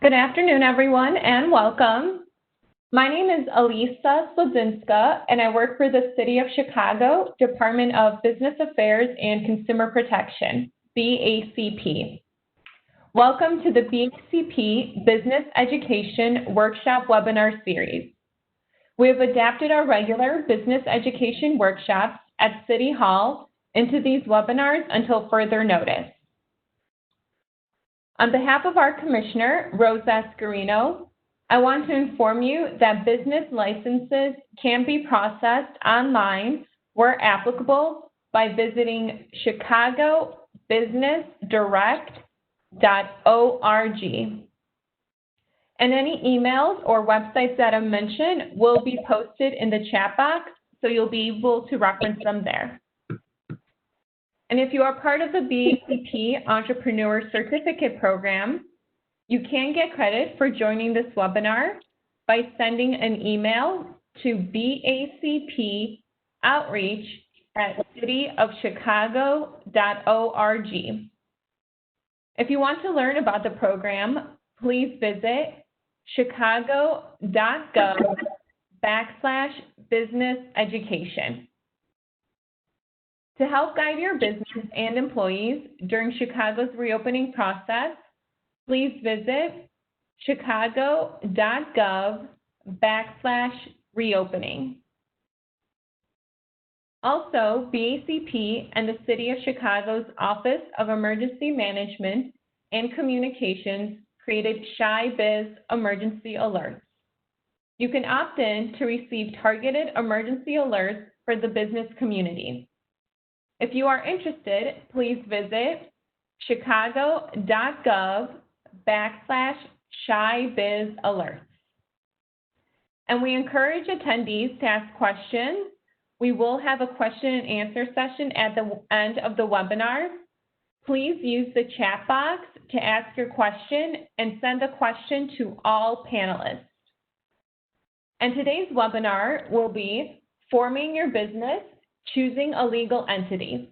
Good afternoon, everyone, and welcome. My name is Alisa Slodzinska, and I work for the City of Chicago Department of Business Affairs and Consumer Protection, BACP. Welcome to the BACP Business Education Workshop Webinar Series. We have adapted our regular business education workshops at City Hall into these webinars until further notice. On behalf of our Commissioner, Rose Ascarino, I want to inform you that business licenses can be processed online where applicable by visiting chicagobusinessdirect.org. And any emails or websites that I mentioned will be posted in the chat box, so you'll be able to reference them there. And if you are part of the BACP Entrepreneur Certificate Program, you can get credit for joining this webinar by sending an email to bacpoutreach@cityofchicago.org. If you want to learn about the program, please visit chicago.gov/business-education. To help guide your business and employees during Chicago's reopening process, please visit chicago.gov/reopening. Also, BACP and the City of Chicago's Office of Emergency Management and Communications created ChiBiz Emergency Alerts. You can opt in to receive targeted emergency alerts for the business community. If you are interested, please visit chicago.gov/ChiBizAlerts. And we encourage attendees to ask questions. We will have a question and answer session at the end of the webinar. Please use the chat box to ask your question and send the question to all panelists. And today's webinar will be Forming Your Business, Choosing a Legal Entity.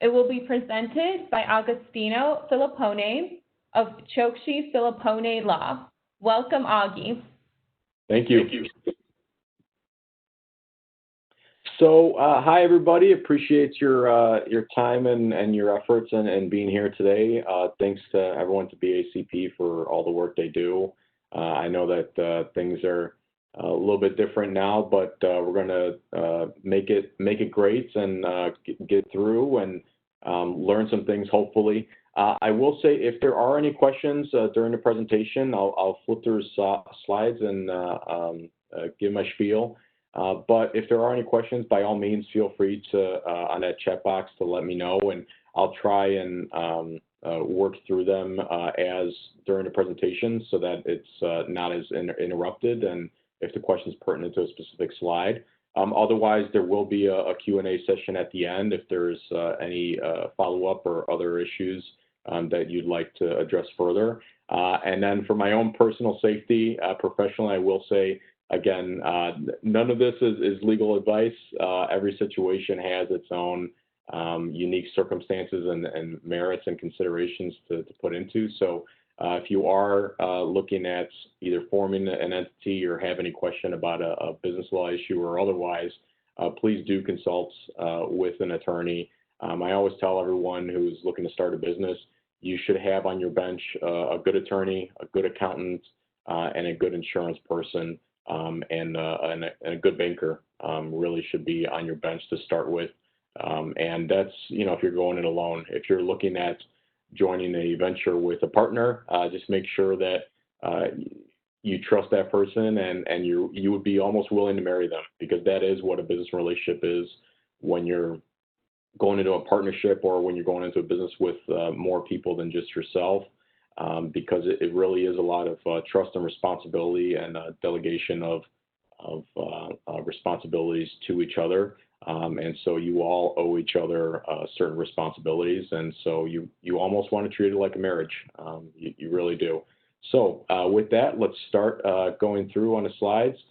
It will be presented by Agostino Filippone of Chokshi Filippone Law. Welcome, Augie. Thank you. So, hi everybody. Appreciate your time and your efforts and being here today. Thanks to everyone to BACP for all the work they do. I know that things are a little bit different now, but we're going to make it great and get through and learn some things, hopefully. I will say if there are any questions during the presentation, I'll flip through slides and give my spiel. But if there are any questions, by all means, feel free to on that chat box to let me know, and I'll try and work through them as during the presentation so that it's not as interrupted, and if the question is pertinent to a specific slide. Otherwise, there will be a Q&A session at the end if there's any follow-up or other issues that you'd like to address further. And then for my own personal safety, professionally, I will say, again, none of this is legal advice. Every situation has its own unique circumstances and merits and considerations to put into. So if you are looking at either forming an entity or have any question about a business law issue or otherwise, please do consult with an attorney. I always tell everyone who's looking to start a business, you should have on your bench a good attorney, a good accountant, and a good insurance person, and a good banker really should be on your bench to start with. And that's, if you're going it alone. If you're looking at joining a venture with a partner, just make sure that you trust that person and you would be almost willing to marry them, because that is what a business relationship is when you're going into a partnership or when you're going into a business with more people than just yourself, because it really is a lot of trust and responsibility and delegation of responsibilities to each other. And so you all owe each other certain responsibilities, and so you almost want to treat it like a marriage. You really do. So with that, let's start going through on the slides.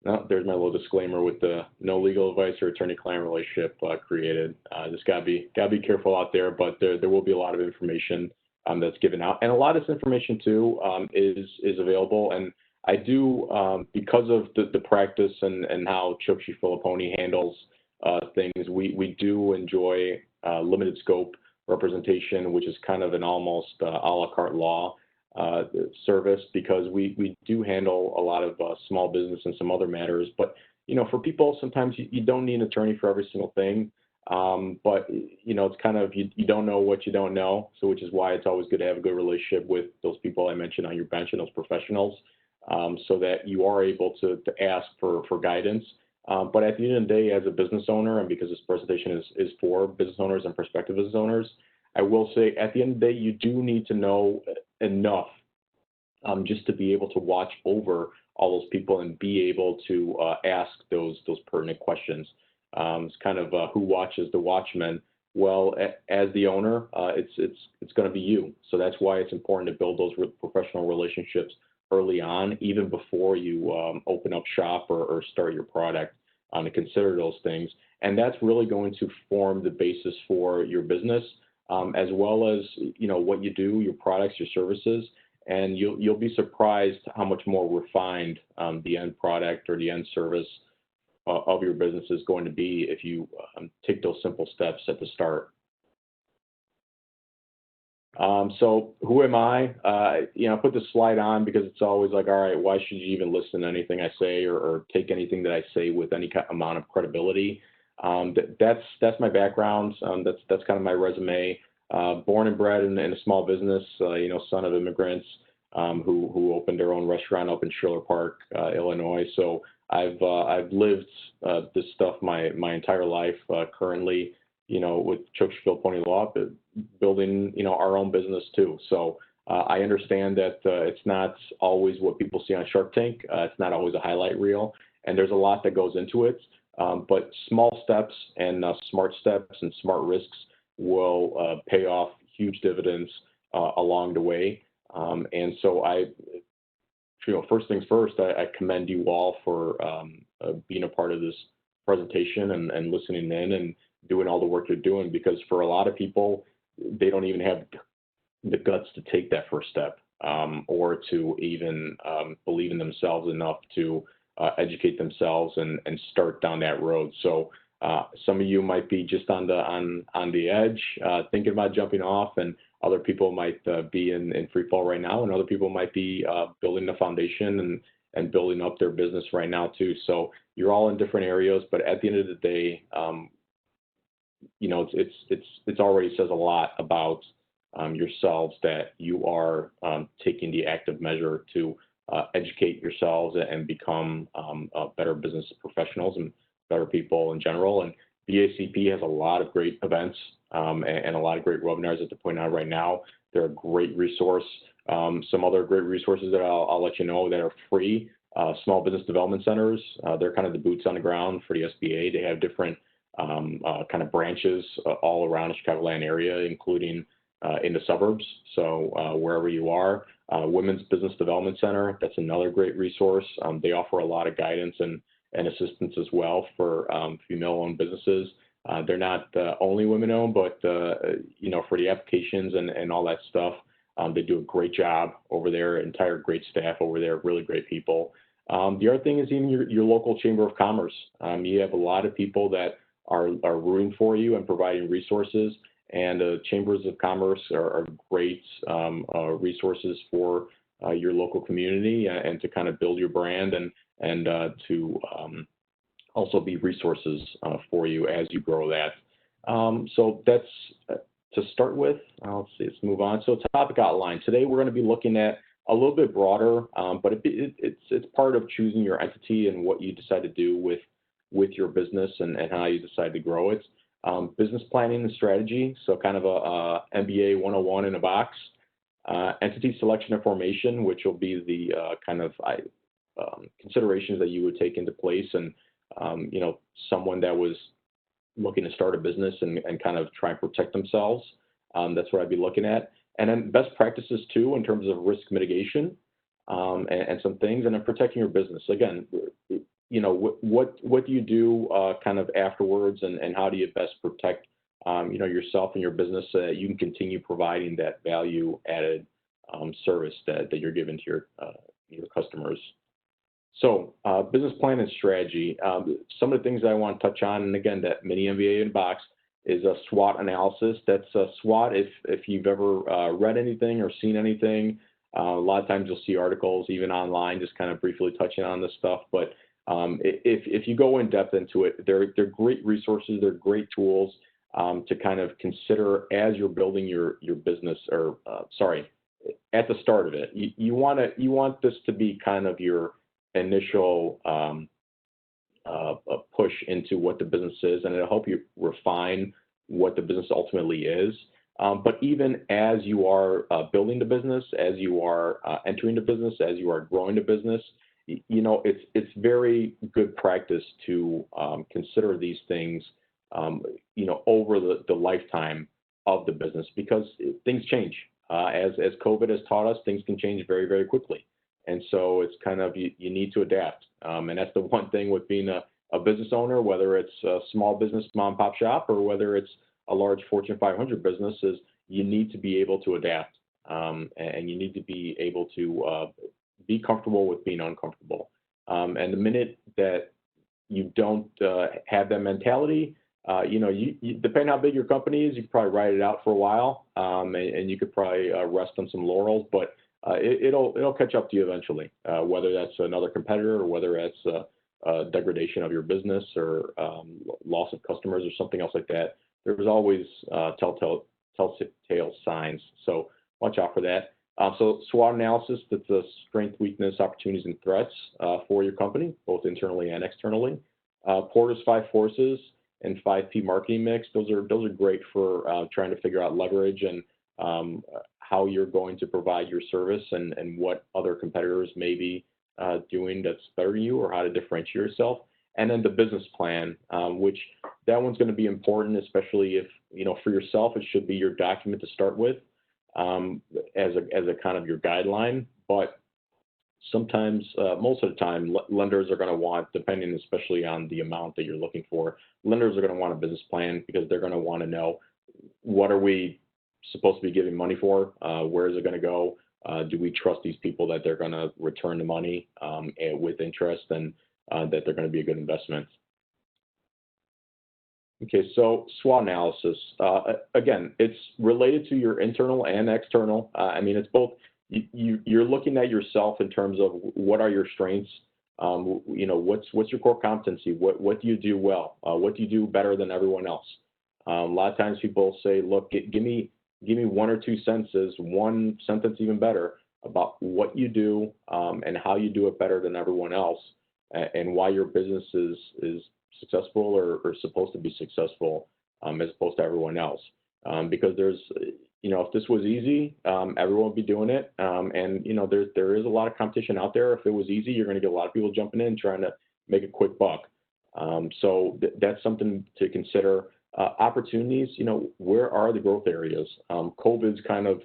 No, there's my little disclaimer with the no legal advice or attorney-client relationship created. Just gotta be careful out there, but there will be a lot of information that's given out. And a lot of this information too is available. And I do, because of the practice and how Chokshi Filipponi handles things, we do enjoy limited scope representation, which is kind of an almost a la carte law service, because we do handle a lot of small business and some other matters. But, for people, sometimes you don't need an attorney for every single thing. But, it's kind of, you don't know what you don't know. So which is why it's always good to have a good relationship with those people I mentioned on your bench and those professionals, so that you are able to ask for guidance. But at the end of the day, as a business owner, and because this presentation is for business owners and prospective business owners, I will say at the end of the day, you do need to know enough just to be able to watch over all those people and be able to ask those pertinent questions. It's kind of who watches the watchman. Well, as the owner, it's going to be you. So that's why it's important to build those professional relationships early on, even before you open up shop or start your product, to consider those things. And that's really going to form the basis for your business, as well as, what you do, your products, your services. And you'll be surprised how much more refined the end product or the end service of your business is going to be if you take those simple steps at the start. So who am I? I put this slide on because it's always like, all right, why should you even listen to anything I say or take anything that I say with any amount of credibility? That's my background. That's kind of my resume. Born and bred in a small business, son of immigrants who opened their own restaurant up in Schiller Park, Illinois. So I've lived this stuff my entire life. Currently, with Chokshi Filipponi Law, building our own business too. So I understand that it's not always what people see on Shark Tank. It's not always a highlight reel, and there's a lot that goes into it. But small steps and smart steps and smart risks will pay off huge dividends along the way. And so first things first, I commend you all for being a part of this presentation and listening in and doing all the work you're doing, because for a lot of people, they don't even have the guts to take that first step, or to even believe in themselves enough to educate themselves and start down that road. So some of you might be just on the edge, thinking about jumping off, and other people might be in free fall right now, and other people might be building the foundation and building up their business right now too. So you're all in different areas, but at the end of the day, it's already says a lot about yourselves that you are taking the active measure to educate yourselves and become better business professionals and better people in general. And BACP has a lot of great events and a lot of great webinars that they're putting out right now. They're a great resource. Some other great resources that I'll let you know that are free. Small business development centers, they're kind of the boots on the ground for the SBA. They have different kind of branches all around the Chicagoland area, including in the suburbs. So wherever you are, Women's Business Development Center, that's another great resource. They offer a lot of guidance and assistance as well for female-owned businesses. They're not only women-owned, but for the applications and all that stuff, they do a great job over there. Entire great staff over there, really great people. The other thing is even your local Chamber of Commerce. You have a lot of people that are rooting for you and providing resources, and Chambers of Commerce are great resources for your local community and to kind of build your brand and to also be resources for you as you grow that. So that's to start with. Let's see, let's move on. So topic outline. Today we're going to be looking at a little bit broader, but it's part of choosing your entity and what you decide to do with your business and how you decide to grow it. Business planning and strategy, so kind of a MBA 101 in a box. Entity selection and formation, which will be the kind of considerations that you would take into place, and someone that was looking to start a business and kind of try and protect themselves. That's what I'd be looking at. And then best practices too, in terms of risk mitigation and some things, and then protecting your business. Again, what do you do kind of afterwards, and how do you best protect yourself and your business so that you can continue providing that value added service that you're giving to your customers. So business plan and strategy. Some of the things that I want to touch on, and again, that mini MBA in box is a SWOT analysis. That's a SWOT. If you've ever read anything or seen anything, a lot of times you'll see articles even online, just kind of briefly touching on this stuff. But if you go in depth into it, they're great resources. They're great tools to kind of consider as you're building your business, or at the start of it. You want this to be kind of your initial push into what the business is, and it'll help you refine what the business ultimately is. But even as you are building the business, as you are entering the business, as you are growing the business, it's very good practice to consider these things, over the lifetime of the business, because things change. As COVID has taught us, things can change very, very quickly. And so it's kind of, you need to adapt. And that's the one thing with being a business owner, whether it's a small business, mom and pop shop, or whether it's a large Fortune 500 business, is you need to be able to adapt. And you need to be able to be comfortable with being uncomfortable. And the minute that you don't have that mentality, you depending how big your company is, you could probably ride it out for a while, and you could probably rest on some laurels, but it'll catch up to you eventually, whether that's another competitor or whether that's a degradation of your business or loss of customers or something else like that. There's always telltale signs, so watch out for that. So SWOT analysis, that's the strength, weakness, opportunities, and threats for your company, both internally and externally. Porter's 5 forces and 5P marketing mix. Those are great for trying to figure out leverage and how you're going to provide your service and what other competitors may be doing that's better than you, or how to differentiate yourself. And then the business plan, which that one's going to be important, especially if, for yourself, it should be your document to start with, as a kind of your guideline. But sometimes, most of the time, lenders are going to want, depending especially on the amount that you're looking for, lenders are going to want a business plan, because they're going to want to know, what are we supposed to be giving money for? Where is it going to go? Do we trust these people that they're going to return the money with interest, and that they're going to be a good investment? Okay, so SWOT analysis. Again, it's related to your internal and external. It's both. You're looking at yourself in terms of what are your strengths. What's your core competency? What do you do well? What do you do better than everyone else? A lot of times people say, look, give me 1 or 2 sentences, one sentence even better, about what you do and how you do it better than everyone else, and why your business is successful or supposed to be successful as opposed to everyone else. Because there's, if this was easy, everyone would be doing it. And there is a lot of competition out there. If it was easy, you're going to get a lot of people jumping in trying to make a quick buck. So that's something to consider. Opportunities, where are the growth areas? COVID's kind of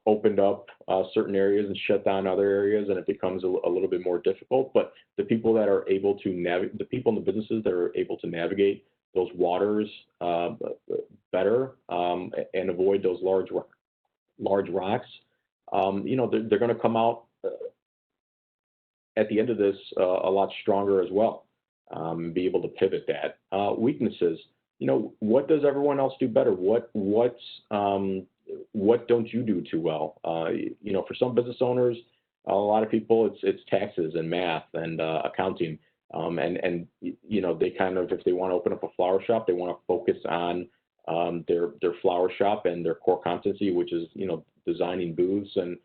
opened up certain areas and shut down other areas, and it becomes a little bit more difficult. But the people that are able to navigate, the people in the businesses that are able to navigate those waters better and avoid those large rocks, they're going to come out at the end of this a lot stronger as well, and be able to pivot that. Weaknesses. What does everyone else do better? What don't you do too well? For some business owners, a lot of people, it's taxes and math and accounting. And they kind of, if they want to open up a flower shop, they want to focus on their flower shop and their core competency, which is, designing booths and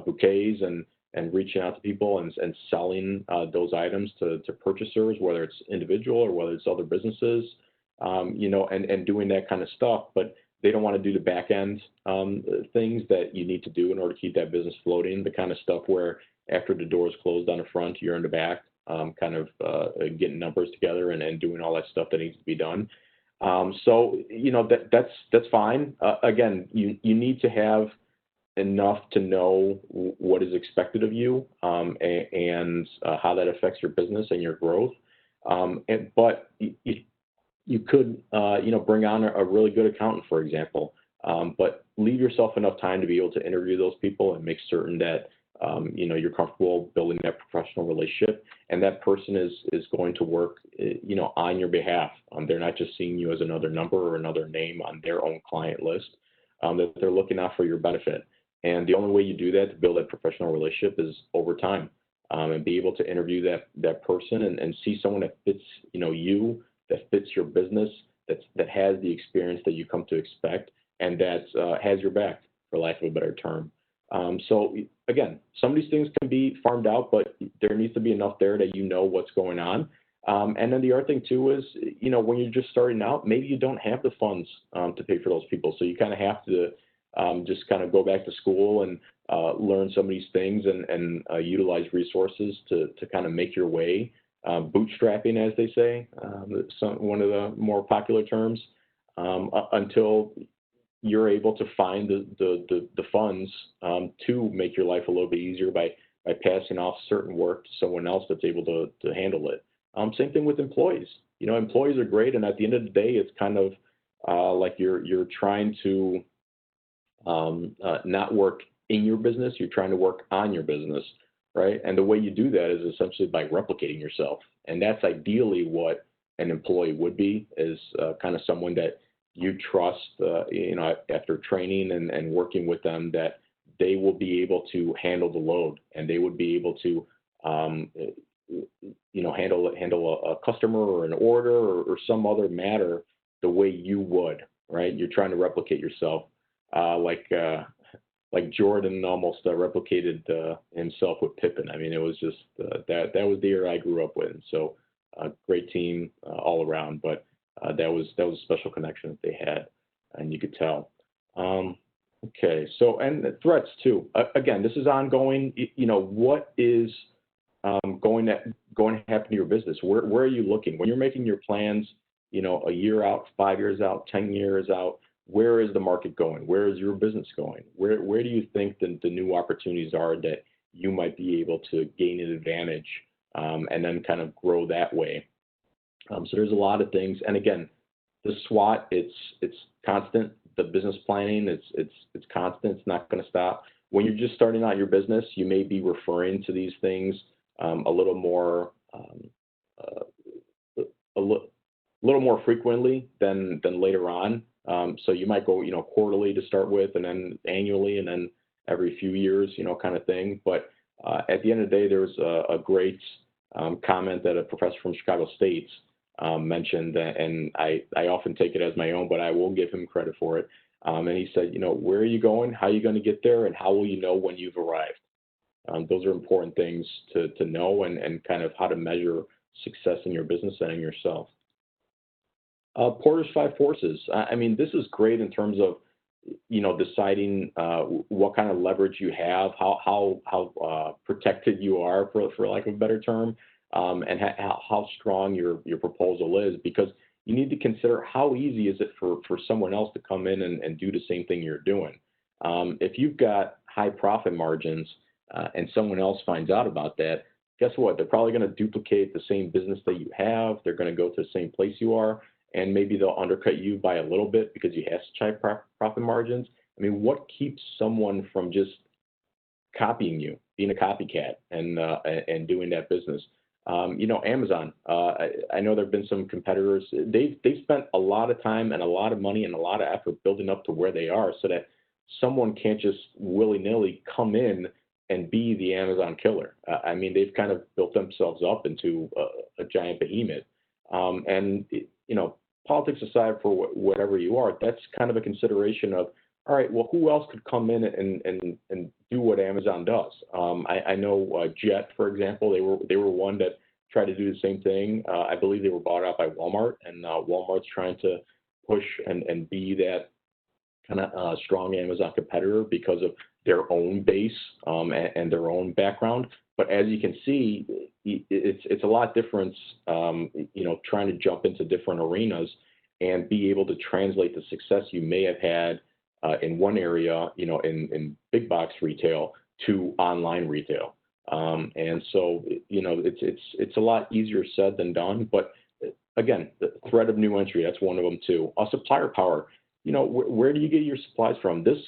bouquets and reaching out to people and selling those items to purchasers, whether it's individual or whether it's other businesses. And doing that kind of stuff, but they don't want to do the back end things that you need to do in order to keep that business floating, the kind of stuff where after the door is closed on the front, you're in the back, getting numbers together and doing all that stuff that needs to be done. So that's fine. Again, you need to have enough to know what is expected of you and how that affects your business and your growth. But you could, bring on a really good accountant, for example, but leave yourself enough time to be able to interview those people and make certain that, you're comfortable building that professional relationship, and that person is going to work, on your behalf. They're not just seeing you as another number or another name on their own client list, that they're looking out for your benefit. And the only way you do that to build that professional relationship is over time, and be able to interview that person and see someone that fits, you, that fits your business, that has the experience that you come to expect, and that has your back, for lack of a better term. So again, some of these things can be farmed out, but there needs to be enough there that you know what's going on. And then the other thing too is, when you're just starting out, maybe you don't have the funds to pay for those people. So you kind of have to just kind of go back to school and learn some of these things and utilize resources to kind of make your way. Bootstrapping, as they say, one of the more popular terms, until you're able to find the funds to make your life a little bit easier by passing off certain work to someone else that's able to handle it. Same thing with employees. Employees are great, and at the end of the day, it's kind of like you're trying to not work in your business, you're trying to work on your business, right? And the way you do that is essentially by replicating yourself. And that's ideally what an employee would be, is kind of someone that you trust, after training and working with them, that they will be able to handle the load, and they would be able to, handle a customer or an order or some other matter the way you would, right? You're trying to replicate yourself, like Jordan almost replicated himself with Pippen. I mean, it was just that was the era I grew up with. So great team all around, but that was a special connection that they had, and you could tell. Okay, so and the threats too. Again, this is ongoing. What is going to happen to your business? Where are you looking when you're making your plans? A year out, 5 years out, 10 years out. Where is the market going? Where is your business going? Where do you think the new opportunities are that you might be able to gain an advantage, and then kind of grow that way? So there's a lot of things. And again, the SWOT, it's constant. The business planning, it's constant. It's not going to stop. When you're just starting out your business, you may be referring to these things a little more frequently than later on. So you might go, quarterly to start with, and then annually, and then every few years, kind of thing. But at the end of the day, there was a great comment that a professor from Chicago State mentioned, and I often take it as my own, but I will give him credit for it. And he said, where are you going? How are you going to get there? And how will you know when you've arrived? Those are important things to know, and kind of how to measure success in your business and in yourself. Porter's Five Forces. I mean, this is great in terms of, deciding what kind of leverage you have, how protected you are, for lack of a better term, and how strong your proposal is, because you need to consider how easy is it for someone else to come in and do the same thing you're doing. If you've got high profit margins and someone else finds out about that, guess what? They're probably going to duplicate the same business that you have. They're going to go to the same place you are, and maybe they'll undercut you by a little bit because you have such high profit margins. I mean, what keeps someone from just copying you, being a copycat, and doing that business? Amazon. I know there have been some competitors. They've spent a lot of time and a lot of money and a lot of effort building up to where they are, so that someone can't just willy-nilly come in and be the Amazon killer. I mean, they've kind of built themselves up into a giant behemoth. And politics aside, for whatever you are, that's kind of a consideration of, all right, well, who else could come in and do what Amazon does? I know Jet, for example, they were one that tried to do the same thing. I believe they were bought out by Walmart, and Walmart's trying to push and be that kind of strong Amazon competitor because of their own base and their own background. But as you can see, it's a lot different, trying to jump into different arenas and be able to translate the success you may have had in one area, in big box retail, to online retail. And so, it's a lot easier said than done, but again, the threat of new entry, that's one of them too. Supplier power. Where do you get your supplies from? This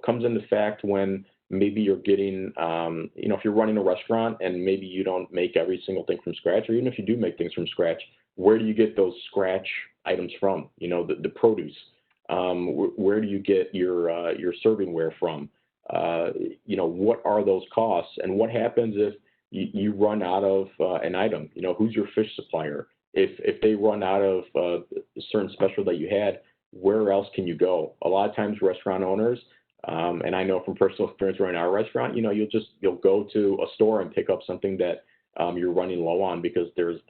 comes into fact when maybe you're getting, if you're running a restaurant and maybe you don't make every single thing from scratch, or even if you do make things from scratch, where do you get those scratch items from? The produce. Where do you get your servingware from? What are those costs, and what happens if you run out of an item? Who's your fish supplier? If they run out of a certain special that you had, where else can you go? A lot of times restaurant owners, and I know from personal experience running our restaurant, you'll go to a store and pick up something that you're running low on because there's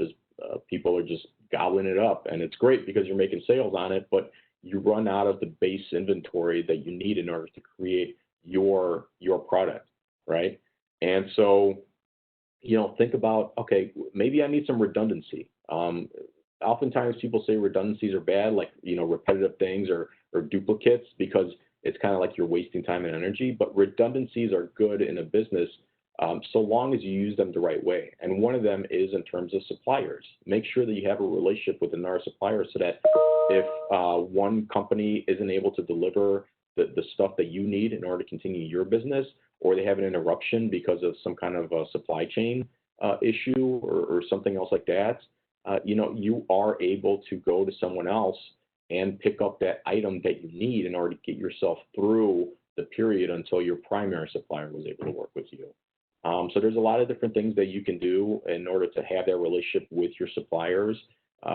people are just gobbling it up, and it's great because you're making sales on it, but you run out of the base inventory that you need in order to create your product, right? And so, think about, okay, maybe I need some redundancy. Oftentimes people say redundancies are bad, like, repetitive things or duplicates, because it's kind of like you're wasting time and energy. But redundancies are good in a business so long as you use them the right way. And one of them is in terms of suppliers. Make sure that you have a relationship with another supplier so that if one company isn't able to deliver the stuff that you need in order to continue your business, or they have an interruption because of some kind of a supply chain issue or something else like that, you are able to go to someone else and pick up that item that you need in order to get yourself through the period until your primary supplier was able to work with you. So there's a lot of different things that you can do in order to have that relationship with your suppliers.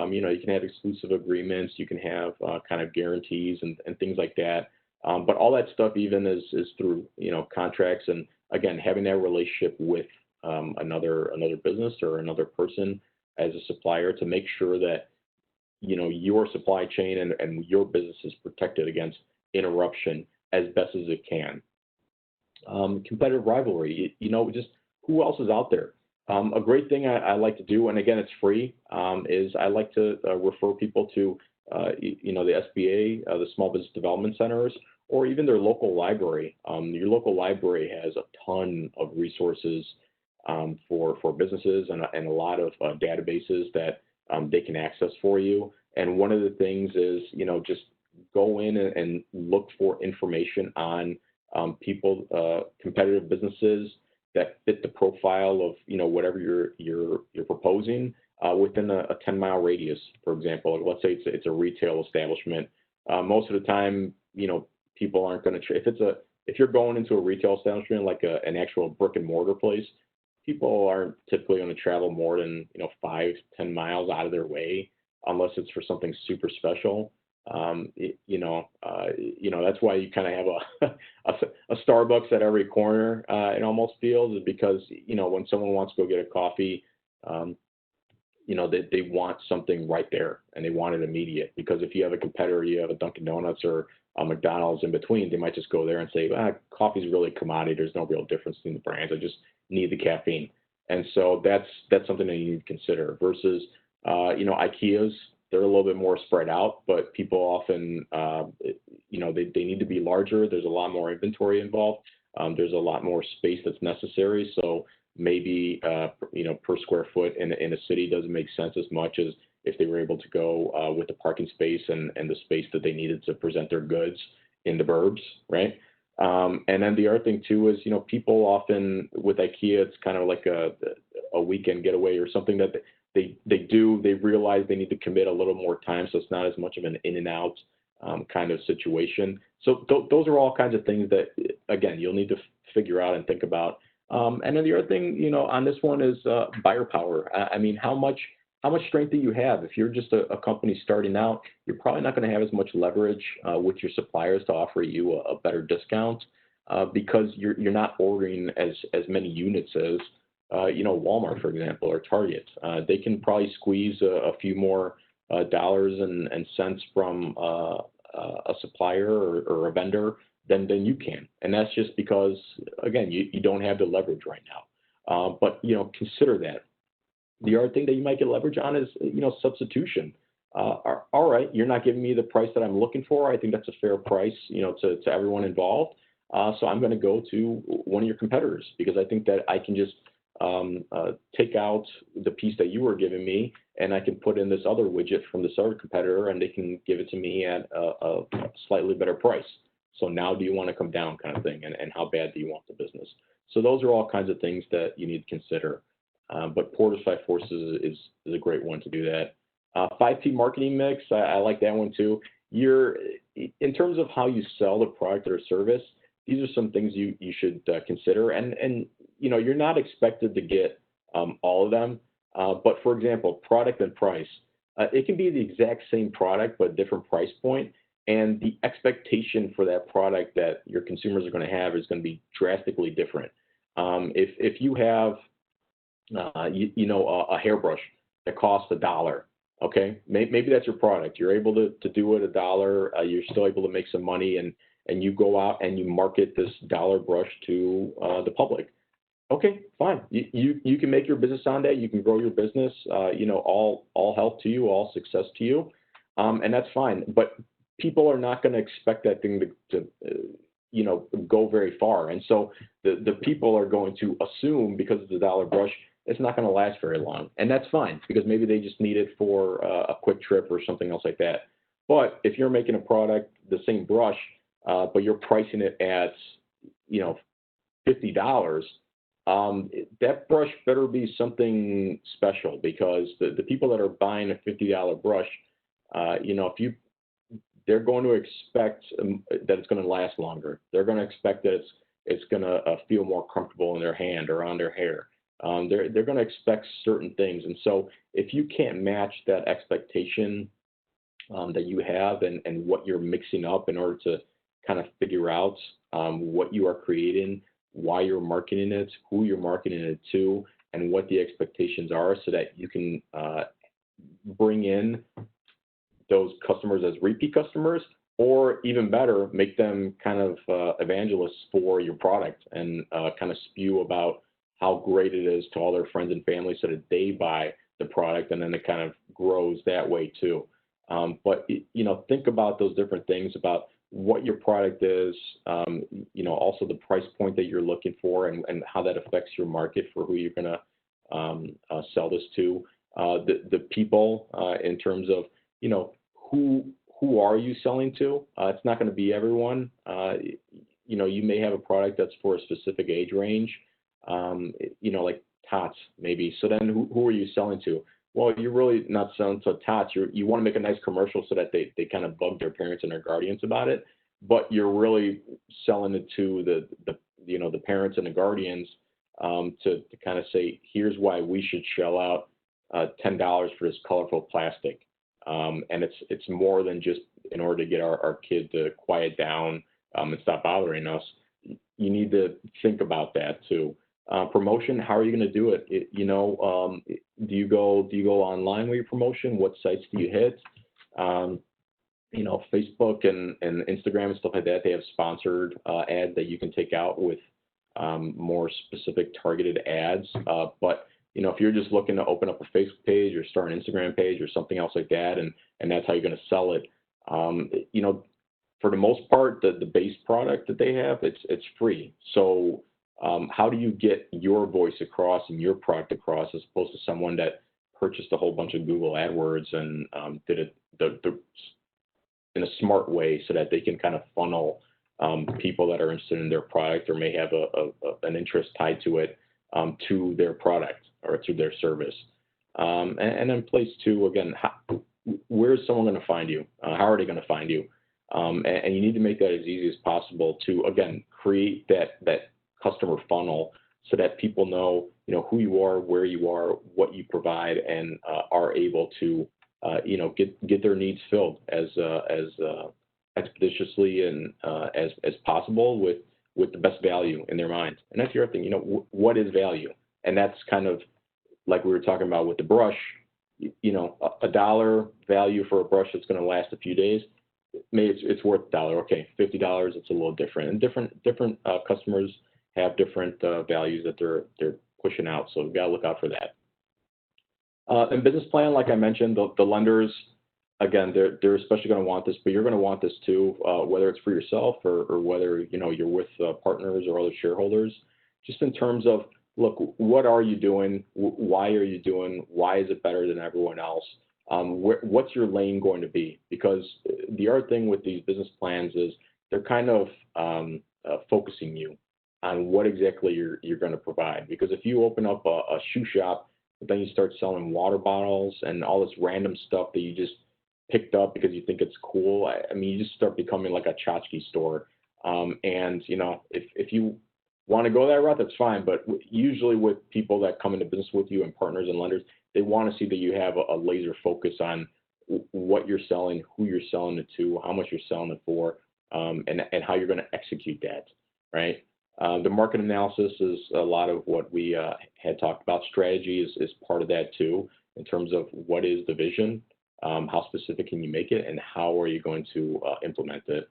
You can have exclusive agreements, you can have kind of guarantees and things like that. But all that stuff even is through, contracts, and again, having that relationship with another business or another person as a supplier to make sure that, your supply chain and your business is protected against interruption as best as it can. Competitive rivalry, just who else is out there? A great thing I like to do, and again, it's free, is I like to refer people to, the SBA, the Small Business Development Centers, or even their local library. Your local library has a ton of resources for businesses and a lot of databases that they can access for you. And one of the things is, just go in and look for information on people, competitive businesses that fit the profile of, whatever you're proposing within a 10-mile radius, for example. Let's say it's a retail establishment. Most of the time, people aren't going to, if you're going into a retail establishment like an actual brick and mortar place, people aren't typically going to travel more than 5-10 miles out of their way unless it's for something super special. That's why you kind of have a Starbucks at every corner. It almost feels, is because when someone wants to go get a coffee, they want something right there and they want it immediate. Because if you have a competitor, you have a Dunkin' Donuts or a McDonald's in between, they might just go there and say, coffee's really a commodity. There's no real difference between the brands. I just need the caffeine. And so that's something that you need to consider versus, IKEA's. They're a little bit more spread out, but people often, they need to be larger. There's a lot more inventory involved. There's a lot more space that's necessary. So maybe, per square foot in a city doesn't make sense as much as if they were able to go with the parking space and the space that they needed to present their goods in the burbs, right? And then the other thing too is, people often with IKEA, it's kind of like a weekend getaway or something that they realize they need to commit a little more time. So it's not as much of an in and out kind of situation. So those are all kinds of things that, again, you'll need to figure out and think about. And then the other thing, on this one is buyer power. I mean, how much strength do you have? If you're just a company starting out, you're probably not going to have as much leverage with your suppliers to offer you a better discount because you're not ordering as many units as Walmart, for example, or Target. They can probably squeeze a few more dollars and cents from a supplier or a vendor than you can. And that's just because, again, you don't have the leverage right now. But, consider that. The other thing that you might get leverage on is, substitution. All right, you're not giving me the price that I'm looking for. I think that's a fair price, to everyone involved. So I'm going to go to one of your competitors because I think that I can just take out the piece that you were giving me, and I can put in this other widget from this other competitor, and they can give it to me at a slightly better price. So now do you want to come down, kind of thing, and how bad do you want the business? So those are all kinds of things that you need to consider. But Porter's Five Forces is a great one to do that. 5P marketing mix, I like that one too. In terms of how you sell the product or service, these are some things you should consider. And you're not expected to get all of them. But for example, product and price. It can be the exact same product, but different price point. And the expectation for that product that your consumers are going to have is going to be drastically different. If you have, a hairbrush that costs $1, okay, maybe that's your product. You're able to do it $1. You're still able to make some money, and you go out and you market this dollar brush to the public. Okay, fine. You can make your business on that. You can grow your business. All health to you, all success to you, and that's fine. But people are not going to expect that thing to go very far, and so the people are going to assume because it's a dollar brush, it's not going to last very long, and that's fine because maybe they just need it for a quick trip or something else like that. But if you're making a product, the same brush, but you're pricing it at $50. That brush better be something special because the people that are buying a $50 brush, they're going to expect that it's going to last longer. They're going to expect that it's going to feel more comfortable in their hand or on their hair. They're going to expect certain things, and so if you can't match that expectation that you have and what you're mixing up in order to kind of figure out what you are creating, why you're marketing it, who you're marketing it to, and what the expectations are so that you can bring in those customers as repeat customers, or even better, make them kind of evangelists for your product and kind of spew about how great it is to all their friends and family so that they buy the product, and then it kind of grows that way too. But think about those different things about what your product is, also the price point that you're looking for and how that affects your market for who you're going to sell this to. The people in terms of, who are you selling to? It's not going to be everyone. You may have a product that's for a specific age range, like tots maybe. So then who are you selling to? Well, you're really not selling to tots. You want to make a nice commercial so that they kind of bug their parents and their guardians about it, but you're really selling it to the parents and the guardians to kind of say, here's why we should shell out $10 for this colorful plastic. And it's more than just in order to get our kid to quiet down and stop bothering us. You need to think about that too. Promotion, how are you going to do it? Do you go online with your promotion? What sites do you hit? Facebook and Instagram and stuff like that, they have sponsored ads that you can take out with more specific targeted ads. But if you're just looking to open up a Facebook page or start an Instagram page or something else like that, and that's how you're going to sell it, for the most part, the base product that they have, it's free. So how do you get your voice across and your product across as opposed to someone that purchased a whole bunch of Google AdWords and did it in a smart way so that they can kind of funnel people that are interested in their product or may have an interest tied to it to their product or to their service. And then place two, again, where is someone going to find you? How are they going to find you? And you need to make that as easy as possible to, again, create that customer funnel so that people know, who you are, where you are, what you provide, and are able to, get their needs filled as expeditiously and as possible with the best value in their mind. And that's the other thing, what is value? And that's kind of like we were talking about with the brush, $1 value for a brush that's going to last a few days. Maybe it's worth $1. Okay, $50, it's a little different. And different customers have different values that they're pushing out. So we've got to look out for that. And business plan, like I mentioned, the lenders, again, they're especially going to want this, but you're going to want this too, whether it's for yourself or whether you're with partners or other shareholders. Just in terms of look, what are you doing? Why are you doing? Why is it better than everyone else? What's your lane going to be? Because the other thing with these business plans is they're kind of focusing you on what exactly you're going to provide. Because if you open up a shoe shop, but then you start selling water bottles and all this random stuff that you just picked up because you think it's cool, I mean, you just start becoming like a tchotchke store. And you know, if you want to go that route, that's fine. But usually with people that come into business with you and partners and lenders, they want to see that you have a laser focus on what you're selling, who you're selling it to, how much you're selling it for, and how you're going to execute that, right? The market analysis is a lot of what we had talked about. Strategy is part of that too, in terms of what is the vision, how specific can you make it, and how are you going to implement it.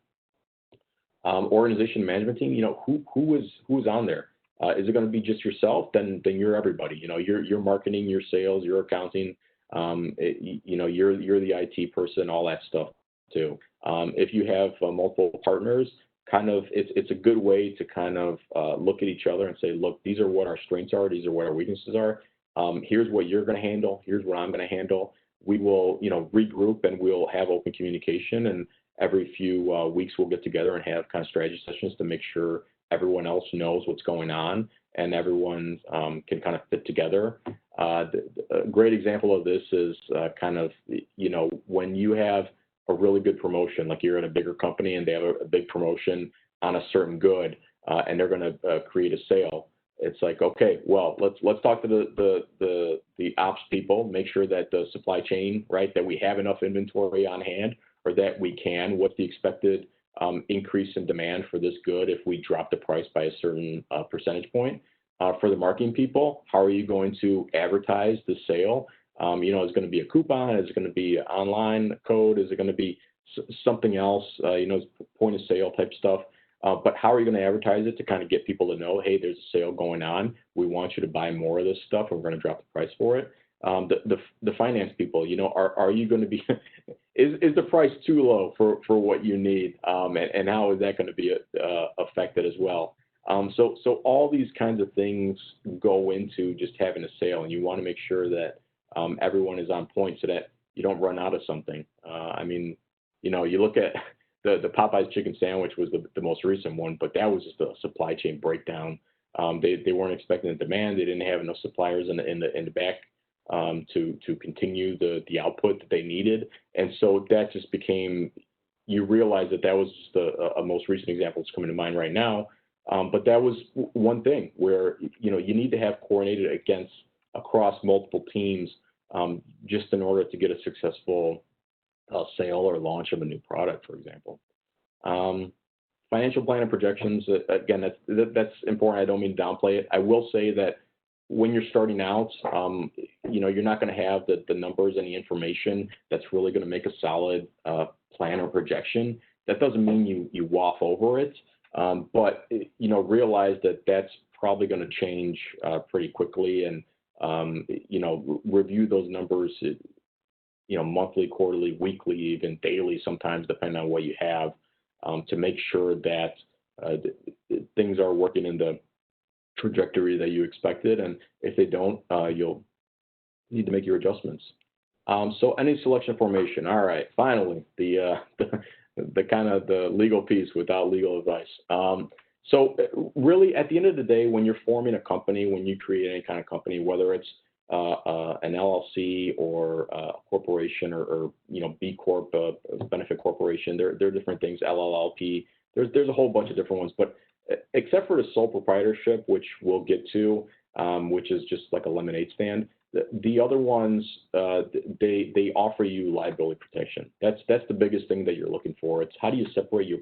Organization management team, you know, who is on there? Is it going to be just yourself? Then you're everybody. You know, you're marketing, your sales, your accounting. You know, you're the IT person, all that stuff too. If you have multiple partners, kind of it's a good way to kind of look at each other and say, look, these are what our strengths are, these are what our weaknesses are. Here's what you're going to handle. Here's what I'm going to handle. We will, you know, regroup and we'll have open communication, and every few weeks we'll get together and have kind of strategy sessions to make sure everyone else knows what's going on and everyone can kind of fit together. A great example of this is kind of, you know, when you have a really good promotion, like you're in a bigger company and they have a big promotion on a certain good, and they're going to create a sale. It's like, okay, well, let's talk to the ops people, make sure that the supply chain, right, that we have enough inventory on hand, or that we can. What's the expected increase in demand for this good if we drop the price by a certain percentage point? For the marketing people, how are you going to advertise the sale? You know, is it going to be a coupon? Is it going to be an online code? Is it going to be something else? You know, point of sale type stuff. But how are you going to advertise it to kind of get people to know, hey, there's a sale going on. We want you to buy more of this stuff, and we're going to drop the price for it. The finance people, you know, are you going to be, is the price too low for what you need? And how is that going to be affected as well? So all these kinds of things go into just having a sale, and you want to make sure that everyone is on point so that you don't run out of something. I mean, you know, you look at the Popeyes chicken sandwich was the most recent one, but that was just a supply chain breakdown. They weren't expecting the demand. They didn't have enough suppliers in the back to continue the output that they needed, and so that just became. You realize that was just a most recent example that's coming to mind right now. But that was one thing where, you know, you need to have coordinated across multiple teams just in order to get a successful sale or launch of a new product, for example. Financial plan and projections, again, that's important. I don't mean to downplay it. I will say that when you're starting out, you know, you're not going to have the numbers and the information that's really going to make a solid plan or projection. That doesn't mean you waff over it, but you know, realize that that's probably going to change pretty quickly, and you know, review those numbers, you know, monthly, quarterly, weekly, even daily, sometimes depending on what you have, to make sure that things are working in the trajectory that you expected, and if they don't, you'll need to make your adjustments. So any selection formation. All right, finally, the kind of the legal piece without legal advice. So really, at the end of the day, when you're forming a company, when you create any kind of company, whether it's an LLC or a corporation or you know, B Corp, benefit corporation, there are different things, LLLP. There's a whole bunch of different ones, but except for the sole proprietorship, which we'll get to, which is just like a lemonade stand. The other ones, they offer you liability protection. That's the biggest thing that you're looking for. It's how do you separate your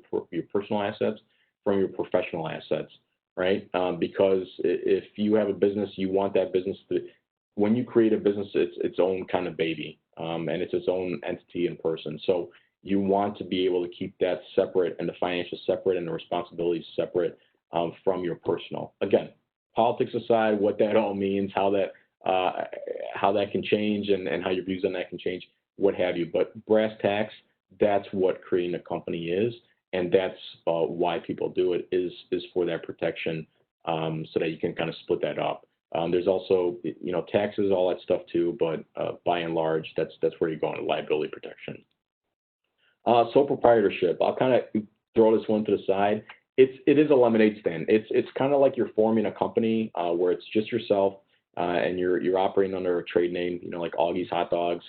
personal assets from your professional assets, right? Because if you have a business, you want that business to, when you create a business, it's its own kind of baby, and it's its own entity in person. So you want to be able to keep that separate, and the financials separate, and the responsibilities separate from your personal. Again, politics aside, what that all means, how that can change, and how your views on that can change, what have you. But brass tacks, that's what creating a company is, and that's why people do it, is for that protection, so that you can kind of split that up. There's also, taxes, all that stuff too, but by and large, that's where you go into liability protection. Sole proprietorship. I'll kind of throw this one to the side. It is a lemonade stand. It's kind of like you're forming a company where it's just yourself and you're operating under a trade name, like Augie's Hot Dogs,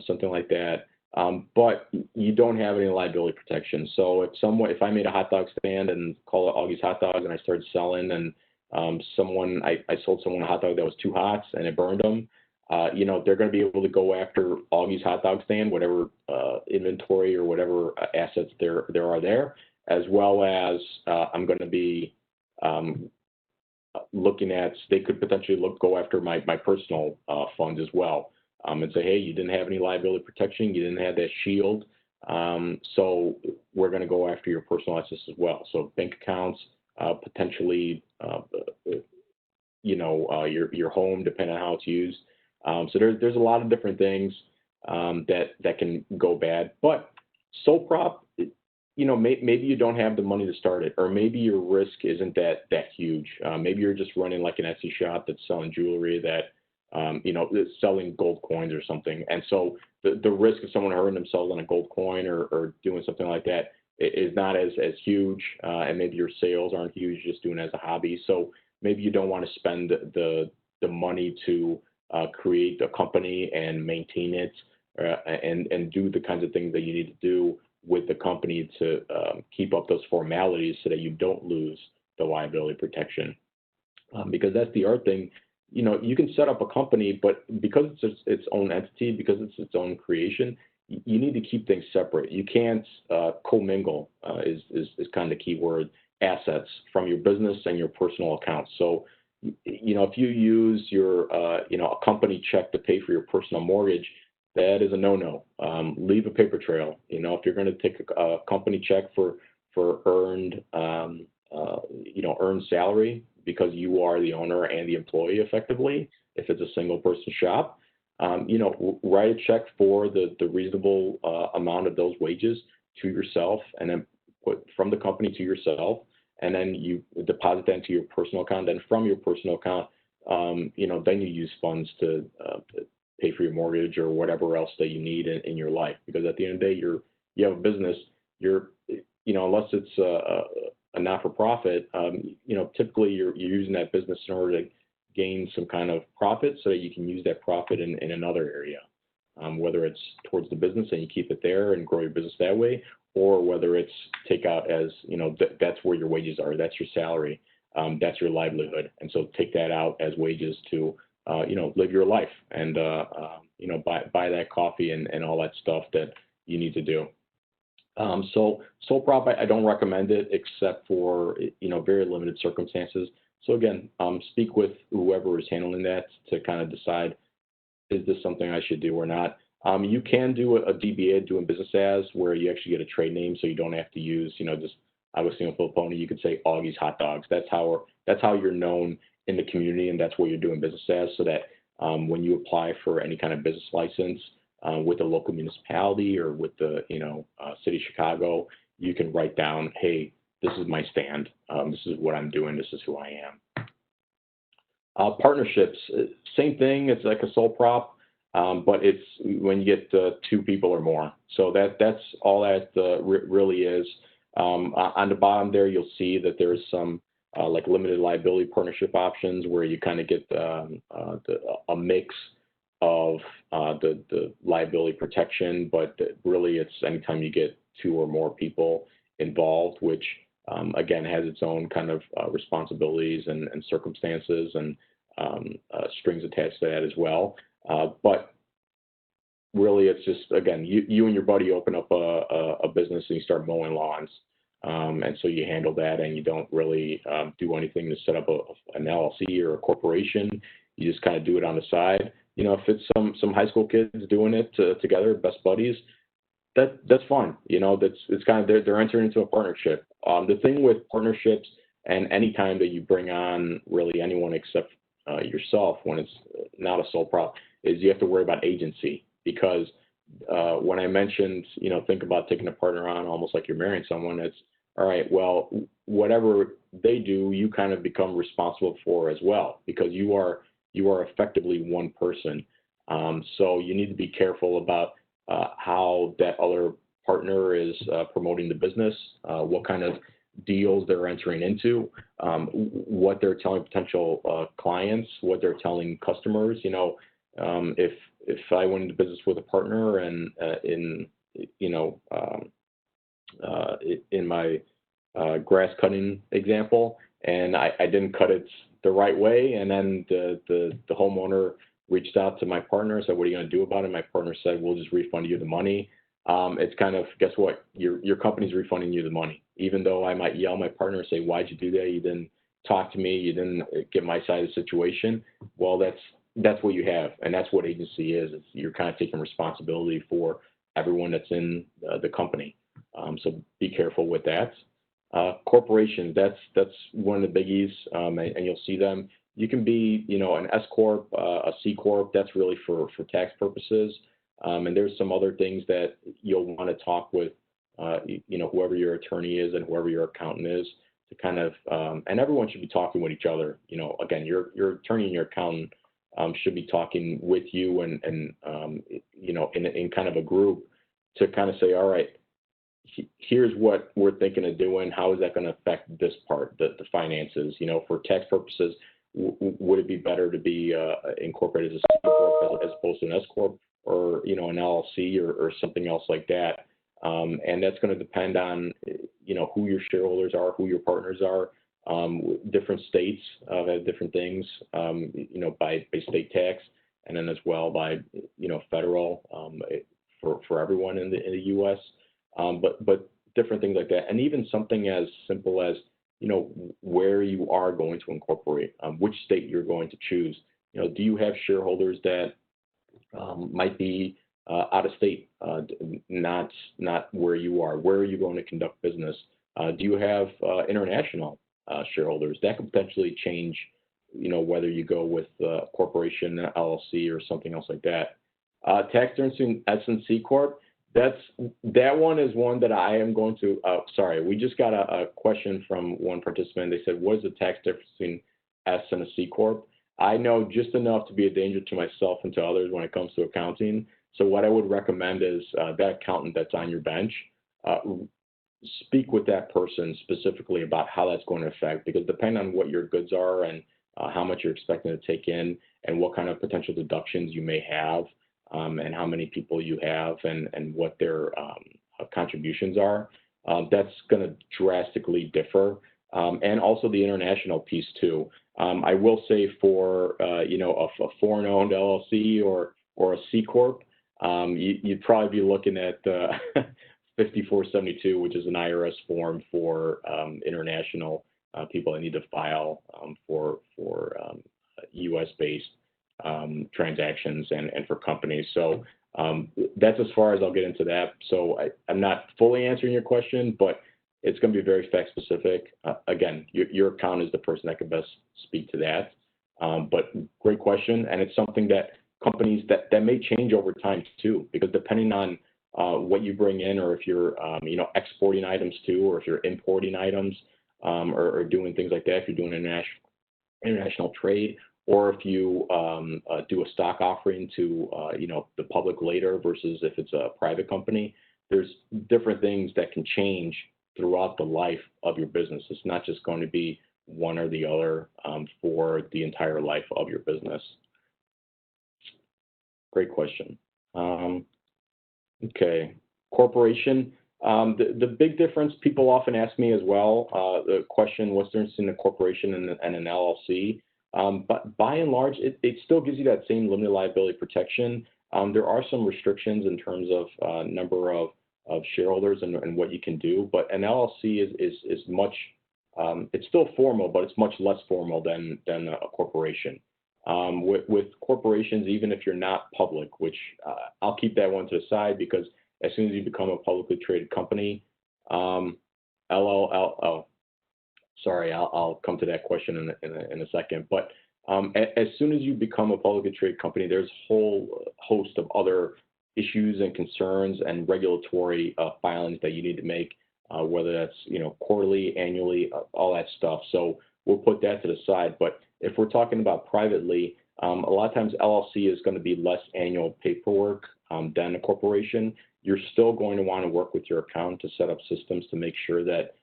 something like that. But you don't have any liability protection. So if I made a hot dog stand and call it Augie's Hot Dogs and I started selling and I sold someone a hot dog that was too hot and it burned them, they're going to be able to go after Augie's Hot Dog Stand, whatever inventory or whatever assets there are there, as well as I'm going to be looking at, they could potentially go after my personal funds as well, and say, hey, you didn't have any liability protection, you didn't have that shield, so we're going to go after your personal assets as well. So bank accounts, potentially, your home, depending on how it's used. So there's a lot of different things that can go bad. But sole prop, maybe you don't have the money to start it, or maybe your risk isn't that huge. Maybe you're just running like an Etsy shop that's selling jewelry that, that's selling gold coins or something. And so the risk of someone hurting themselves on a gold coin or doing something like that is not as huge. And maybe your sales aren't huge, just doing it as a hobby. So maybe you don't want to spend the money to create a company and maintain it and do the kinds of things that you need to do with the company to keep up those formalities so that you don't lose the liability protection. Because that's the other thing, you can set up a company, but because it's its own entity, because it's its own creation, you need to keep things separate. You can't commingle is kind of the key word, assets from your business and your personal accounts. So, if you use your, a company check to pay for your personal mortgage, that is a no-no. Leave a paper trail. If you're going to take a company check for earned, earned salary because you are the owner and the employee effectively, if it's a single person shop, write a check for the reasonable amount of those wages to yourself and then put from the company to yourself. And then you deposit that into your personal account. Then from your personal account, then you use funds to pay for your mortgage or whatever else that you need in your life. Because at the end of the day, you have a business. Unless it's a not-for-profit, typically you're using that business in order to gain some kind of profit, so that you can use that profit in another area. Whether it's towards the business and you keep it there and grow your business that way, or whether it's take out as, that's where your wages are, that's your salary, that's your livelihood. And so take that out as wages to, live your life and, buy that coffee and all that stuff that you need to do. So sole prop, I don't recommend it except for, very limited circumstances. So again, speak with whoever is handling that to kind of decide, is this something I should do or not? You can do a DBA, doing business as, where you actually get a trade name, so you don't have to use, just Agostino Filipponi. You could say Augie's Hot Dogs. That's how you're known in the community, and that's what you're doing business as. So that when you apply for any kind of business license with a local municipality or with the city of Chicago, you can write down, hey, this is my stand. This is what I'm doing. This is who I am. Partnerships, same thing. It's like a sole prop. But it's when you get two people or more. So that's all that really is. On the bottom there, you'll see that there's some like limited liability partnership options where you kind of get a mix of the liability protection, but really it's anytime you get two or more people involved, which again has its own kind of responsibilities and circumstances and strings attached to that as well. But really, it's just, again, you and your buddy open up a business and you start mowing lawns. And so you handle that and you don't really do anything to set up an LLC or a corporation. You just kind of do it on the side. If it's some high school kids doing it together, best buddies, that's fun. It's kind of, they're entering into a partnership. The thing with partnerships and any time that you bring on really anyone except yourself when it's not a sole prop is you have to worry about agency, because when I mentioned, think about taking a partner on almost like you're marrying someone, all right, well, whatever they do, you kind of become responsible for as well, because you are effectively one person. So you need to be careful about how that other partner is promoting the business, what kind of deals they're entering into, what they're telling potential clients, what they're telling customers. If I went into business with a partner and in my grass cutting example, and I didn't cut it the right way, and then the homeowner reached out to my partner and said, "What are you going to do about it?" My partner said, "We'll just refund you the money." It's kind of, guess what? Your company's refunding you the money, even though I might yell at my partner and say, "Why'd you do that? You didn't talk to me. You didn't get my side of the situation." Well, that's what you have, and that's what agency is. You're kind of taking responsibility for everyone that's in the company. So be careful with that. Corporations, that's one of the biggies, and you'll see them. You can be, an S corp, a C corp. That's really for tax purposes. And there's some other things that you'll want to talk with, whoever your attorney is and whoever your accountant is, to kind of, and everyone should be talking with each other. Again, your attorney and your accountant should be talking with you and in kind of a group to kind of say, all right, here's what we're thinking of doing. How is that going to affect this part, the finances? For tax purposes, would it be better to be incorporated as a C corp as opposed to an S corp, or an LLC or something else like that? And that's going to depend on who your shareholders are, who your partners are. Different states have different things, by state tax, and then as well by federal for everyone in the U.S. But different things like that, and even something as simple as where you are going to incorporate, which state you're going to choose. Do you have shareholders that might be out of state, not where you are? Where are you going to conduct business? Do you have international shareholders? That could potentially change, whether you go with corporation, LLC, or something else like that. Tax difference in S and C corp. That one is one that I am going to. Sorry, we just got a question from one participant. They said, "What is the tax difference between S and a C corp?" I know just enough to be a danger to myself and to others when it comes to accounting. So what I would recommend is that accountant that's on your bench, speak with that person specifically about how that's going to affect, because depending on what your goods are and how much you're expecting to take in and what kind of potential deductions you may have, and how many people you have and what their contributions are, that's going to drastically differ. And also the international piece too. I will say for, a foreign-owned LLC or a C Corp, you'd probably be looking at 5472, which is an IRS form for international people that need to file for U.S.-based transactions and for companies. So that's as far as I'll get into that. So I'm not fully answering your question, but it's going to be very fact specific. Again, your accountant is the person that can best speak to that. But great question, and it's something that companies that may change over time too, because depending on what you bring in, or if you're exporting items too, or if you're importing items, or doing things like that, if you're doing international trade, or if you do a stock offering to the public later versus if it's a private company, there's different things that can change throughout the life of your business. It's not just going to be one or the other for the entire life of your business. Great question. Okay, corporation. The big difference, people often ask me as well, the question, what's the difference in a corporation and an LLC? But by and large, it still gives you that same limited liability protection. There are some restrictions in terms of number of shareholders and what you can do, but an LLC is much, it's still formal, but it's much less formal than a corporation. With corporations, even if you're not public, which I'll keep that one to the side, because as soon as you become a publicly traded company, sorry, I'll come to that question in a second. But as soon as you become a publicly traded company, there's a whole host of other issues and concerns and regulatory filings that you need to make, whether whether that's, quarterly, annually, all that stuff. So we'll put that to the side. But if we're talking about privately, a lot of times LLC is going to be less annual paperwork than a corporation. You're still going to want to work with your accountant to set up systems to make sure that,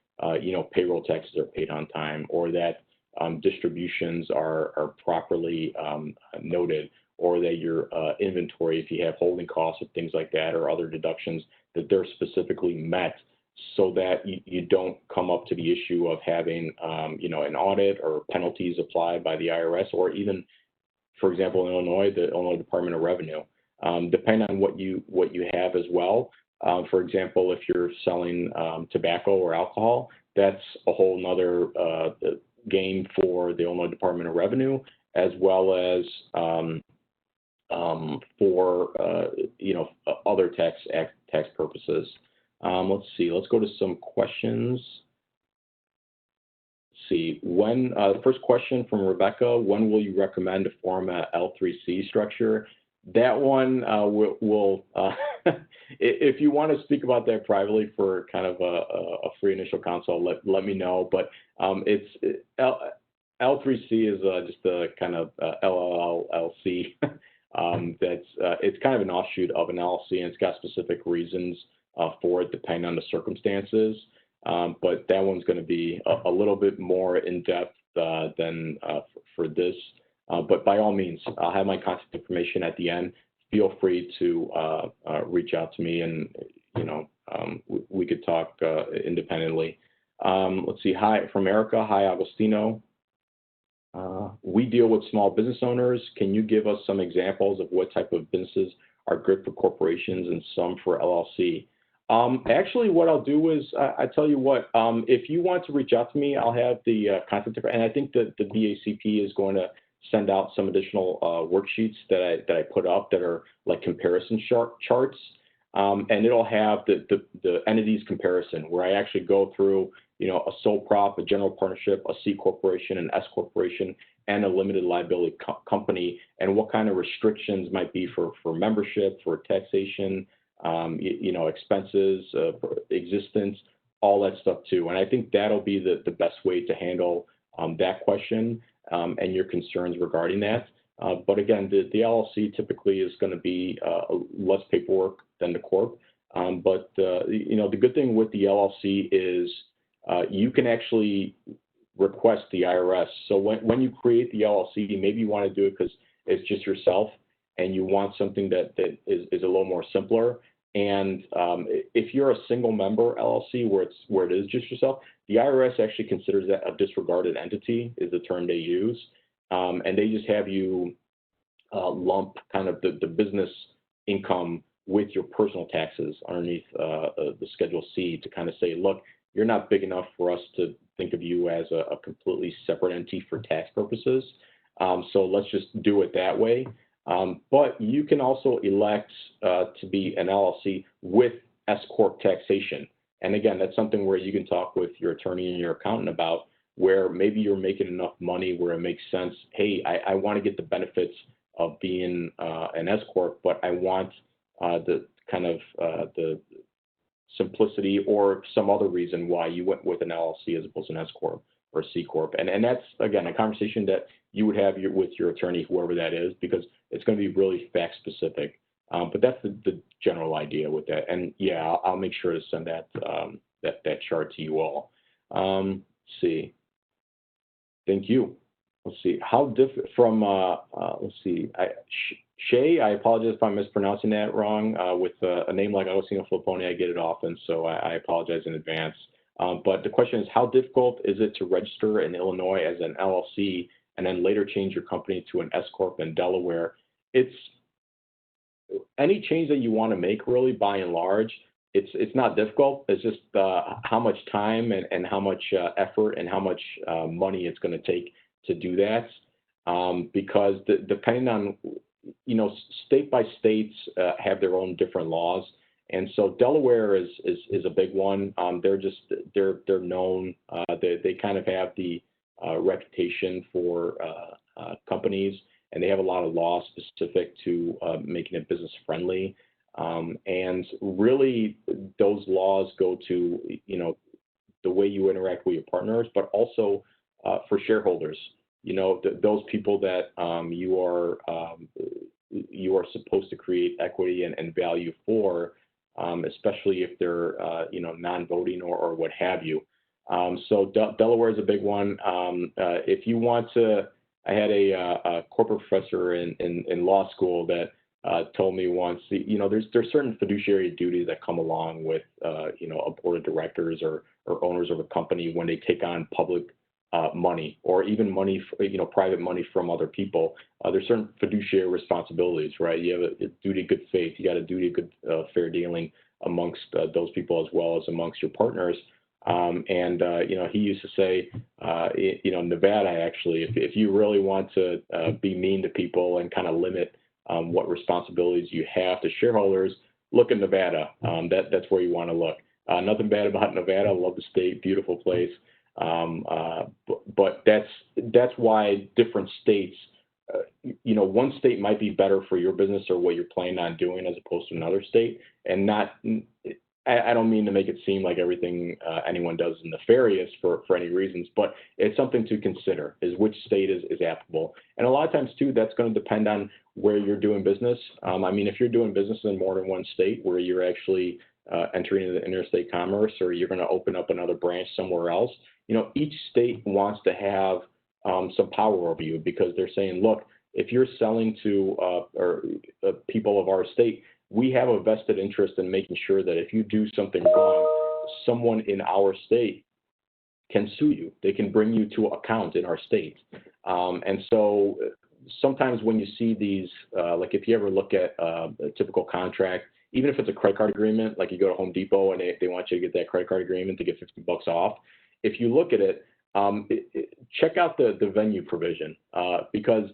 payroll taxes are paid on time, or that distributions are properly noted, or that your inventory, if you have holding costs or things like that, or other deductions, that they're specifically met, so that you don't come up to the issue of having, an audit or penalties applied by the IRS, or even, for example, in Illinois, the Illinois Department of Revenue. Depending on what you have as well. For example, if you're selling tobacco or alcohol, that's a whole nother game for the Illinois Department of Revenue, as well as for other tax purposes. Let's see. Let's go to some questions. Let's see. When the first question from Rebecca: when will you recommend to form a L3C structure? That one will if you want to speak about that privately for kind of a free initial consult, let me know. But it's L3C is just a kind of LLC. It's kind of an offshoot of an LLC, and it's got specific reasons for it depending on the circumstances. But that one's going to be a little bit more in depth than for this. But by all means, I'll have my contact information at the end. Feel free to reach out to me, and we could talk independently. Let's see. Hi from Erica. Hi, Agostino. We deal with small business owners. Can you give us some examples of what type of businesses are good for corporations and some for LLC? Actually, what I'll do is, I tell you what, if you want to reach out to me, I'll have the contact, and I think that the BACP is going to send out some additional worksheets that I put up that are like comparison charts, and it'll have the entities comparison, where I actually go through, a sole prop, a general partnership, a C corporation, an S corporation, and a limited liability company, and what kind of restrictions might be for membership, for taxation, expenses, existence, all that stuff too. And I think that'll be the best way to handle that question and your concerns regarding that. But again, the LLC typically is going to be less paperwork than the corp. But the good thing with the LLC is you can actually request the IRS. So when you create the LLC, maybe you want to do it because it's just yourself, and you want something that is a little more simpler. And if you're a single member LLC where it is just yourself, the IRS actually considers that a disregarded entity, is the term they use. And they just have you lump kind of the business income with your personal taxes underneath the Schedule C to kind of say, look, you're not big enough for us to think of you as a completely separate entity for tax purposes. So let's just do it that way. But you can also elect to be an LLC with S Corp taxation. And again, that's something where you can talk with your attorney and your accountant about, where maybe you're making enough money where it makes sense. Hey, I want to get the benefits of being an S Corp, but I want the kind of the simplicity or some other reason why you went with an LLC as opposed to an S Corp or C Corp. And that's, again, a conversation that you would have with your attorney, whoever that is, because it's going to be really fact specific. But that's the general idea with that. And yeah, I'll make sure to send that that chart to you all. Let's see. Thank you. Let's see. How different from, let's see, Shay, I apologize if I'm mispronouncing that wrong. With a name like Agostino Flipponi, I get it often, so I apologize in advance. But the question is, how difficult is it to register in Illinois as an LLC and then later change your company to an S Corp in Delaware? It's any change that you want to make, really, by and large. It's not difficult. It's just how much time and how much effort and how much money it's going to take to do that. Because depending on, state by states have their own different laws. And so Delaware is a big one. They're known. They kind of have the reputation for companies, and they have a lot of laws specific to making it business friendly. And really, those laws go to the way you interact with your partners, but also for shareholders. Those people that you are supposed to create equity and value for, especially if they're non-voting or what have you. So Delaware is a big one. If you want to, I had a corporate professor in law school that told me once, there's certain fiduciary duties that come along with a board of directors or owners of a company when they take on public money or even money, private money from other people. There's certain fiduciary responsibilities, right? You have a duty of good faith. You got a duty of good fair dealing amongst those people as well as amongst your partners. He used to say, Nevada, actually, if you really want to be mean to people and kind of limit what responsibilities you have to shareholders, look at Nevada. That's where you want to look. Nothing bad about Nevada. I love the state, beautiful place. But that's why different states, one state might be better for your business or what you're planning on doing as opposed to another state. And I don't mean to make it seem like everything anyone does is nefarious for any reasons, but it's something to consider is which state is applicable. And a lot of times too, that's going to depend on where you're doing business. If you're doing business in more than one state where you're actually entering into interstate commerce or you're going to open up another branch somewhere else, each state wants to have some power over you because they're saying, look, if you're selling to people of our state, we have a vested interest in making sure that if you do something wrong, someone in our state can sue you. They can bring you to account in our state. And so sometimes when you see these, like if you ever look at a typical contract, even if it's a credit card agreement, like you go to Home Depot and they want you to get that credit card agreement to get $50 off. If you look at it, check out the venue provision because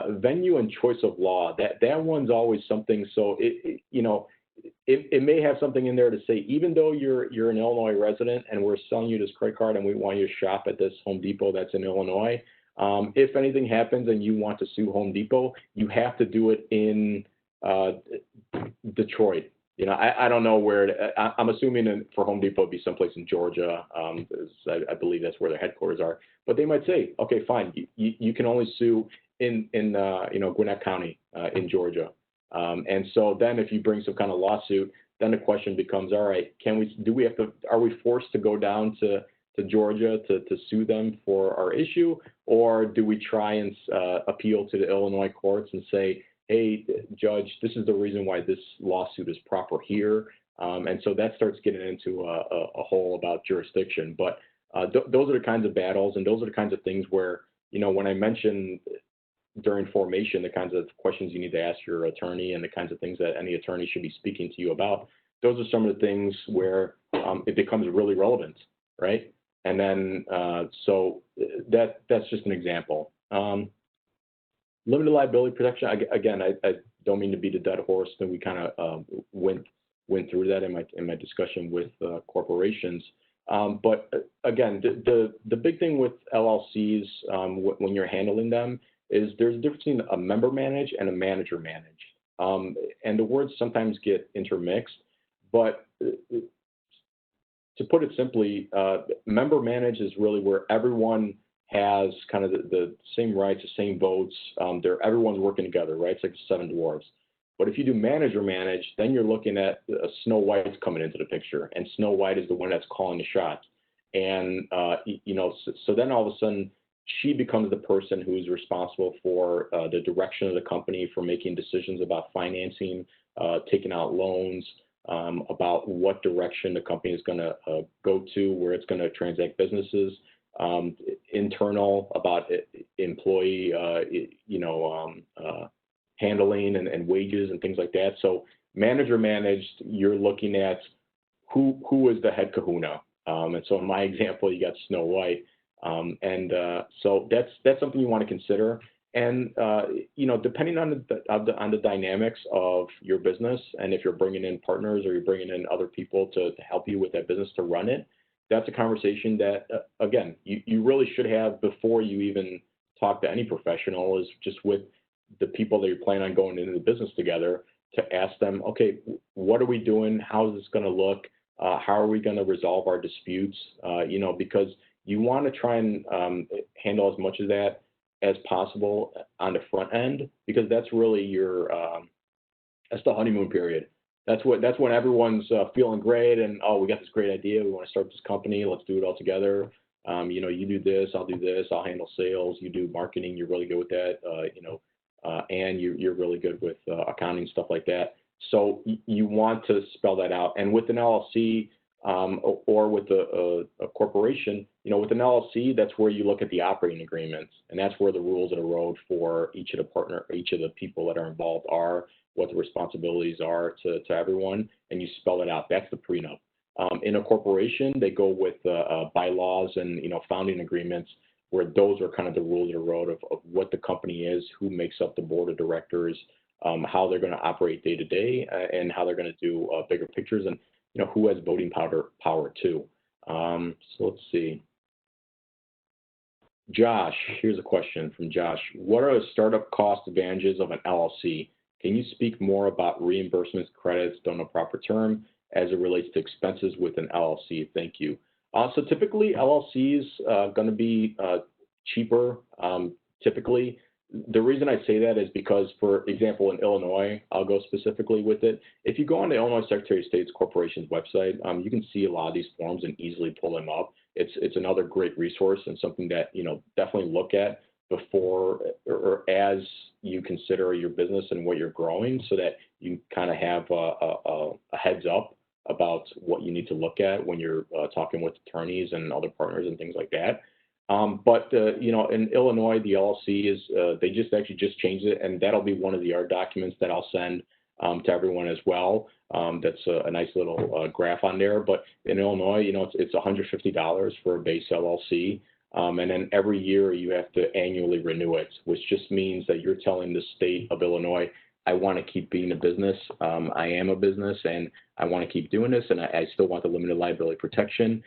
venue and choice of law, that one's always something. So it may have something in there to say, even though you're an Illinois resident and we're selling you this credit card and we want you to shop at this Home Depot that's in Illinois, if anything happens and you want to sue Home Depot, you have to do it in Detroit. I don't know where. I'm assuming for Home Depot it'd be someplace in Georgia. I believe that's where their headquarters are. But they might say, okay, fine, you can only sue in Gwinnett County in Georgia. And so then if you bring some kind of lawsuit, then the question becomes, all right, are we forced to go down to Georgia to sue them for our issue, or do we try and appeal to the Illinois courts and say, hey, judge, this is the reason why this lawsuit is proper here. And so that starts getting into a whole about jurisdiction. But those are the kinds of battles, and those are the kinds of things where, when I mentioned during formation, the kinds of questions you need to ask your attorney and the kinds of things that any attorney should be speaking to you about, those are some of the things where it becomes really relevant, right? And then, so that's just an example. Limited liability protection, again, I don't mean to beat a dead horse, but we kind of went through that in my discussion with corporations. But again, the big thing with LLCs when you're handling them is there's a difference between a member manage and a manager manage. And the words sometimes get intermixed, but to put it simply, member manage is really where everyone has kind of the same rights, the same votes. Everyone's working together, right? It's like the Seven Dwarfs. But if you do manager manage, then you're looking at Snow White's coming into the picture, and Snow White is the one that's calling the shots. And so then all of a sudden, she becomes the person who's responsible for the direction of the company, for making decisions about financing, taking out loans, about what direction the company is going to go to, where it's going to transact businesses. Internal about employee, handling and wages and things like that. So manager managed, you're looking at who is the head kahuna. And so in my example, you got Snow White. So that's something you want to consider. And, depending on the dynamics of your business, and if you're bringing in partners or you're bringing in other people to help you with that business to run it, that's a conversation that, again, you really should have before you even talk to any professional, is just with the people that you're planning on going into the business together, to ask them, okay, what are we doing? How is this going to look? How are we going to resolve our disputes? Because you want to try and handle as much of that as possible on the front end, because that's really that's the honeymoon period. That's when everyone's feeling great and, oh, we got this great idea. We want to start this company. Let's do it all together. You do this, I'll do this. I'll handle sales. You do marketing. You're really good with that. And you're really good with accounting, stuff like that. So you want to spell that out. And with an LLC or with a corporation, with an LLC, that's where you look at the operating agreements, and that's where the rules of the road for each of the people that are involved are, what the responsibilities are to everyone, and you spell it out. That's the prenup. In a corporation, they go with bylaws and founding agreements, where those are kind of the rules of the road of what the company is, who makes up the board of directors, how they're going to operate day to day, and how they're going to do bigger pictures, and who has voting power too. So let's see. Josh, here's a question from Josh. What are the startup cost advantages of an LLC? Can you speak more about reimbursements, credits, don't know proper term, as it relates to expenses with an LLC? Thank you. So typically, LLCs going to be cheaper. Typically, the reason I say that is because, for example, in Illinois, I'll go specifically with it. If you go on the Illinois Secretary of State's corporation's website, you can see a lot of these forms and easily pull them up. It's another great resource and something that definitely look at before or as you consider your business and what you're growing, so that you kind of have a heads up about what you need to look at when you're talking with attorneys and other partners and things like that. But in Illinois, the LLC is they just changed it, and that'll be one of the art documents that I'll send to everyone as well. That's a nice little graph on there. But in Illinois, it's $150 for a base LLC. And then every year you have to annually renew it, which just means that you're telling the state of Illinois, I want to keep being a business. I am a business, and I want to keep doing this, and I still want the limited liability protection.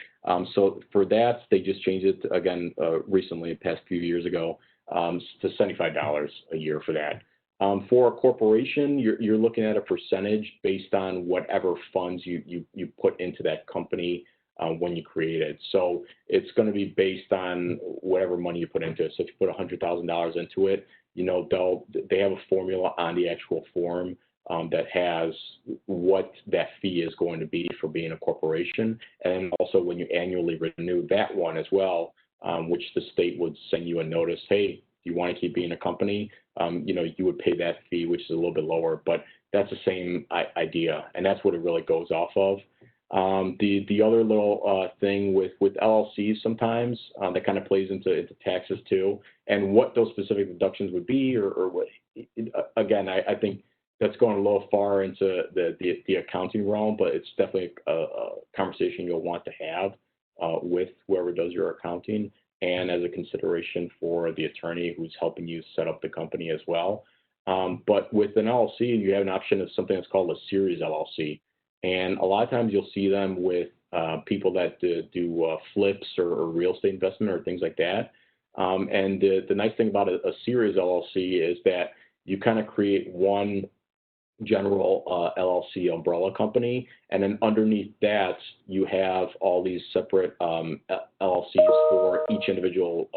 So for that, they just changed it again recently, past few years ago, to $75 a year for that. For a corporation, you're looking at a percentage based on whatever funds you put into that company when you create it. So it's going to be based on whatever money you put into it. So if you put $100,000 into it, they have a formula on the actual form that has what that fee is going to be for being a corporation. And also when you annually renew that one as well, which the state would send you a notice, hey, if you want to keep being a company, you would pay that fee, which is a little bit lower, but that's the same idea. And that's what it really goes off of. The other little thing with LLCs sometimes that kind of plays into taxes too, and what those specific deductions would be, or what. Again, I think that's going a little far into the accounting realm, but it's definitely a conversation you'll want to have with whoever does your accounting, and as a consideration for the attorney who's helping you set up the company as well. But with an LLC, you have an option of something that's called a series LLC. And a lot of times you'll see them with people that do flips or real estate investment or things like that. And the nice thing about a series LLC is that you kind of create one general LLC umbrella company, and then underneath that you have all these separate LLCs for each individual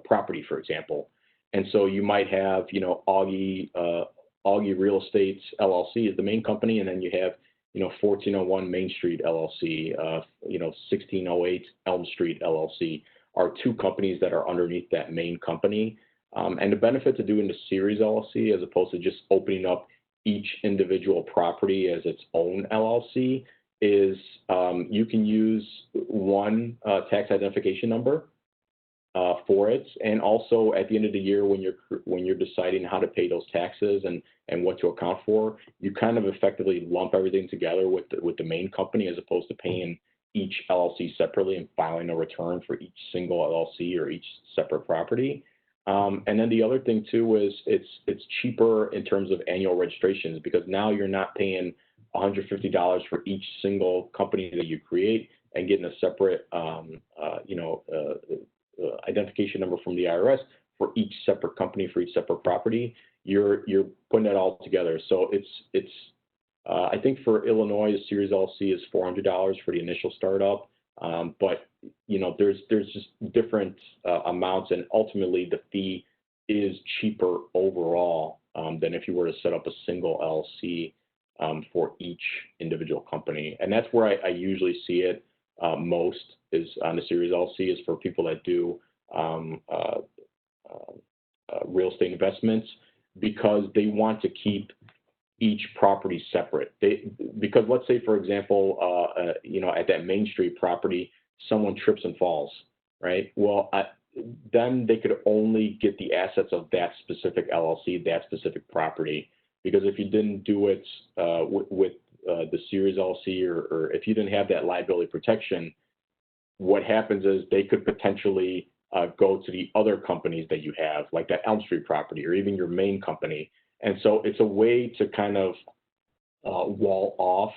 property, for example. And so you might have, Augie Real Estate LLC is the main company, and then you have 1401 Main Street LLC, 1608 Elm Street LLC are two companies that are underneath that main company. And the benefit to doing the series LLC as opposed to just opening up each individual property as its own LLC is you can use one tax identification number for it, and also at the end of the year when you're deciding how to pay those taxes and what to account for, you kind of effectively lump everything together with the main company as opposed to paying each LLC separately and filing a return for each single LLC or each separate property. And then the other thing too is it's cheaper in terms of annual registrations, because now you're not paying $150 for each single company that you create and getting a separate identification number from the IRS for each separate company, for each separate property. You're putting that all together. So it's I think for Illinois, the Series LLC is $400 for the initial startup. But there's just different amounts, and ultimately the fee is cheaper overall than if you were to set up a single LLC for each individual company. And that's where I usually see it most is on the Series LLC is for people that do real estate investments because they want to keep each property separate. Because let's say, for example, at that Main Street property, someone trips and falls, right? Well, then they could only get the assets of that specific LLC, that specific property. Because if you didn't do it with the Series LLC, or if you didn't have that liability protection, what happens is they could potentially go to the other companies that you have, like that Elm Street property, or even your main company. And so it's a way to kind of wall off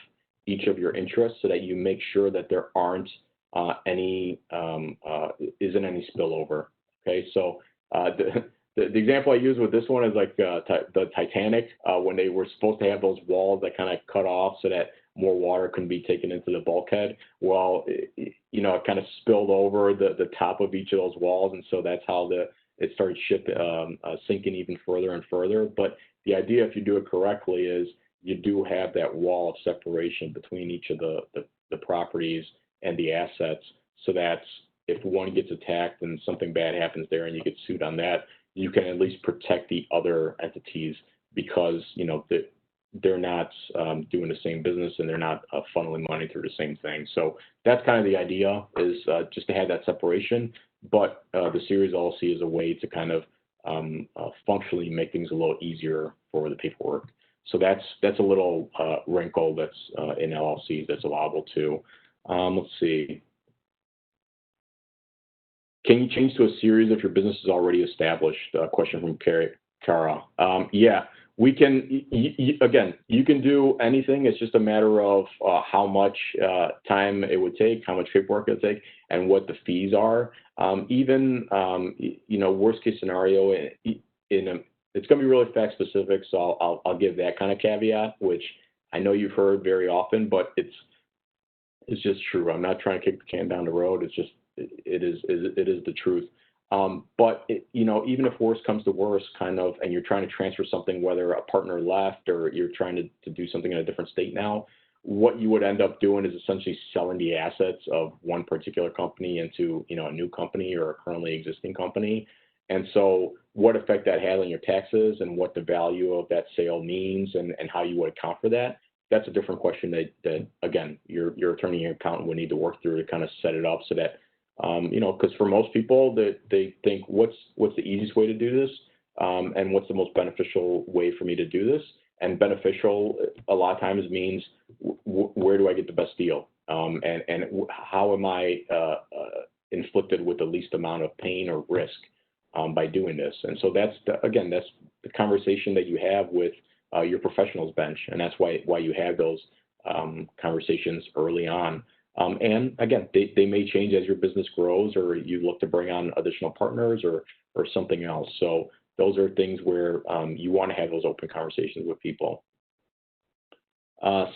each of your interests so that you make sure that there aren't isn't any spillover. Okay, so the example I use with this one is like the Titanic when they were supposed to have those walls that kind of cut off so that more water couldn't be taken into the bulkhead. Well, it kind of spilled over the top of each of those walls, and so that's how it started sinking even further and further. But the idea, if you do it correctly, is you do have that wall of separation between each of the properties and the assets, so that if one gets attacked and something bad happens there and you get sued on that, you can at least protect the other entities because they're not doing the same business and they're not funneling money through the same thing. So that's kind of the idea, is just to have that separation. But the Series LLC is a way to kind of functionally make things a little easier for the paperwork. So that's a little wrinkle that's in LLCs that's allowable too. Let's see. Can you change to a series if your business is already established? Question from Kara. Yeah, we can. Again, you can do anything. It's just a matter of how much time it would take, how much paperwork it would take, and what the fees are. Even worst case scenario, it's going to be really fact specific. So I'll give that kind of caveat, which I know you've heard very often, but it's just true. I'm not trying to kick the can down the road. It's just it is the truth. But even if worse comes to worse, and you're trying to transfer something, whether a partner left or you're trying to do something in a different state now, what you would end up doing is essentially selling the assets of one particular company into a new company or a currently existing company. And so what effect that had on your taxes and what the value of that sale means and how you would account for that, that's a different question that again, your attorney and your accountant would need to work through to kind of set it up so that, because for most people they think what's the easiest way to do this, and what's the most beneficial way for me to do this. And beneficial a lot of times means where do I get the best deal, and how am I inflicted with the least amount of pain or risk by doing this. And so that's the conversation that you have with your professionals bench, and that's why you have those conversations early on. And again, they may change as your business grows, or you look to bring on additional partners or something else. So those are things where you want to have those open conversations with people.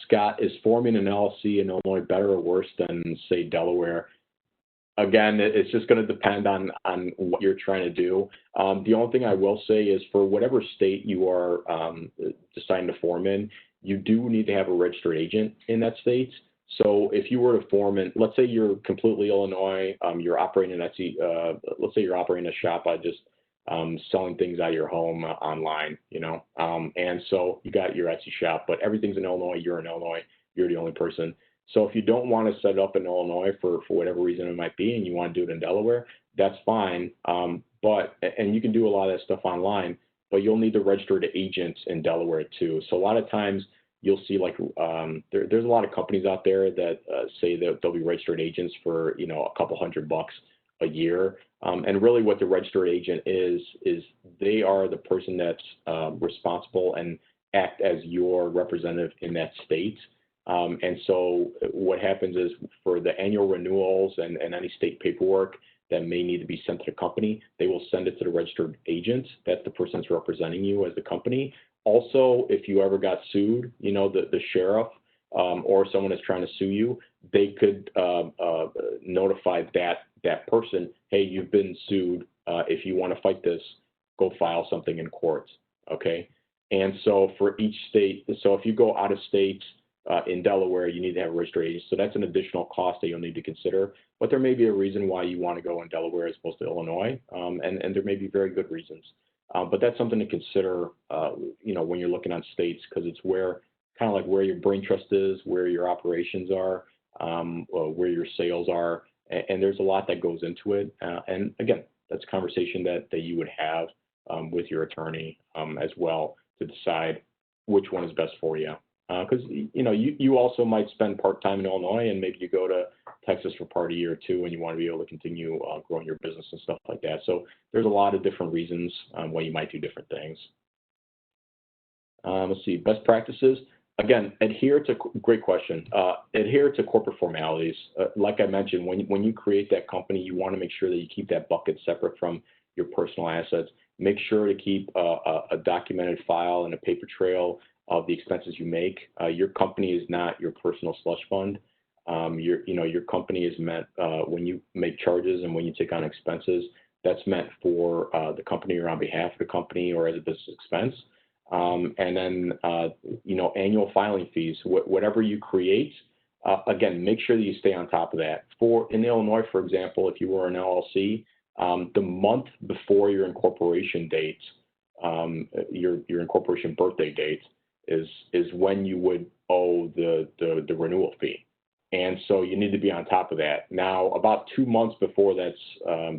Scott, is forming an LLC in Illinois better or worse than, say, Delaware? Again, it's just going to depend on what you're trying to do. The only thing I will say is for whatever state you are deciding to form in, you do need to have a registered agent in that state. So if you were to form in, let's say you're completely Illinois, you're operating an Etsy, let's say you're operating a shop by just selling things out of your home online, and so you got your Etsy shop, but everything's in Illinois, you're in Illinois, you're the only person. So if you don't want to set it up in Illinois for whatever reason it might be, and you want to do it in Delaware, that's fine. And you can do a lot of that stuff online, but you'll need to register to agents in Delaware too. So a lot of times you'll see there's a lot of companies out there that say that they'll be registered agents for a couple $100 a year. And really what the registered agent is they are the person that's responsible and act as your representative in that state. And so what happens is for the annual renewals and any state paperwork that may need to be sent to the company, they will send it to the registered agent. That's the person that's representing you as the company. Also, if you ever got sued, the sheriff or someone is trying to sue you, they could notify that person, hey, you've been sued. If you want to fight this, go file something in court. Okay. And so for each state, so if you go out of state in Delaware, you need to have a registered agent. So that's an additional cost that you'll need to consider. But there may be a reason why you want to go in Delaware as opposed to Illinois, and there may be very good reasons. But that's something to consider, when you're looking on states, because it's kind of like where your brain trust is, where your operations are, where your sales are, and there's a lot that goes into it. And again, that's a conversation that you would have with your attorney as well to decide which one is best for you. Because you also might spend part-time in Illinois, and maybe you go to Texas for part of year or two, and you want to be able to continue growing your business and stuff like that. So there's a lot of different reasons why you might do different things. Let's see, best practices. Again, great question. Adhere to corporate formalities. Like I mentioned, when you create that company, you want to make sure that you keep that bucket separate from your personal assets. Make sure to keep a documented file and a paper trail of the expenses you make. Your company is not your personal slush fund. Your company is meant, when you make charges and when you take on expenses, that's meant for the company or on behalf of the company or as a business expense. And then, annual filing fees, whatever you create, again, make sure that you stay on top of that. In Illinois, for example, if you were an LLC, the month before your incorporation date, your incorporation birthday date is when you would owe the renewal fee. And so you need to be on top of that. Now, about 2 months before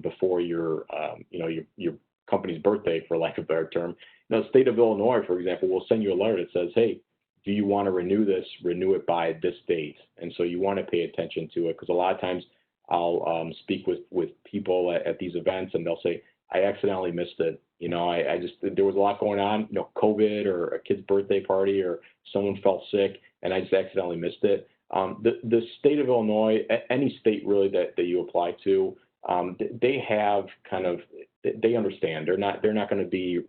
before your company's birthday, for lack of a better term, the state of Illinois, for example, will send you a letter that says, hey, do you want to renew this? Renew it by this date. And so you want to pay attention to it, because a lot of times I'll speak with people at these events, and they'll say, I accidentally missed it. There was a lot going on, COVID or a kid's birthday party or someone felt sick, and I just accidentally missed it. The state of Illinois, any state really that you apply to, they have they understand. They're not going to be,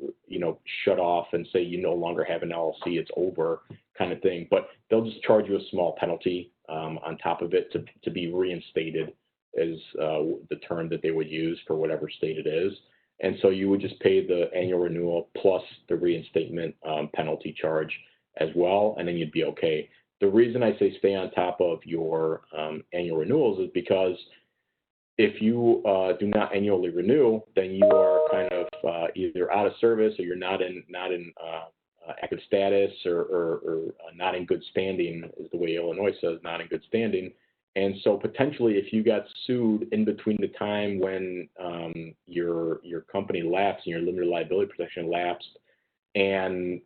shut off and say you no longer have an LLC, it's over kind of thing. But they'll just charge you a small penalty on top of it to be reinstated, is the term that they would use for whatever state it is. And so you would just pay the annual renewal plus the reinstatement penalty charge as well, and then you'd be okay. The reason I say stay on top of your annual renewals is because if you do not annually renew, then you are kind of either out of service, or you're not in active status, or not in good standing, is the way Illinois says, not in good standing. And so potentially, if you got sued in between the time when your company lapsed and your limited liability protection lapsed, and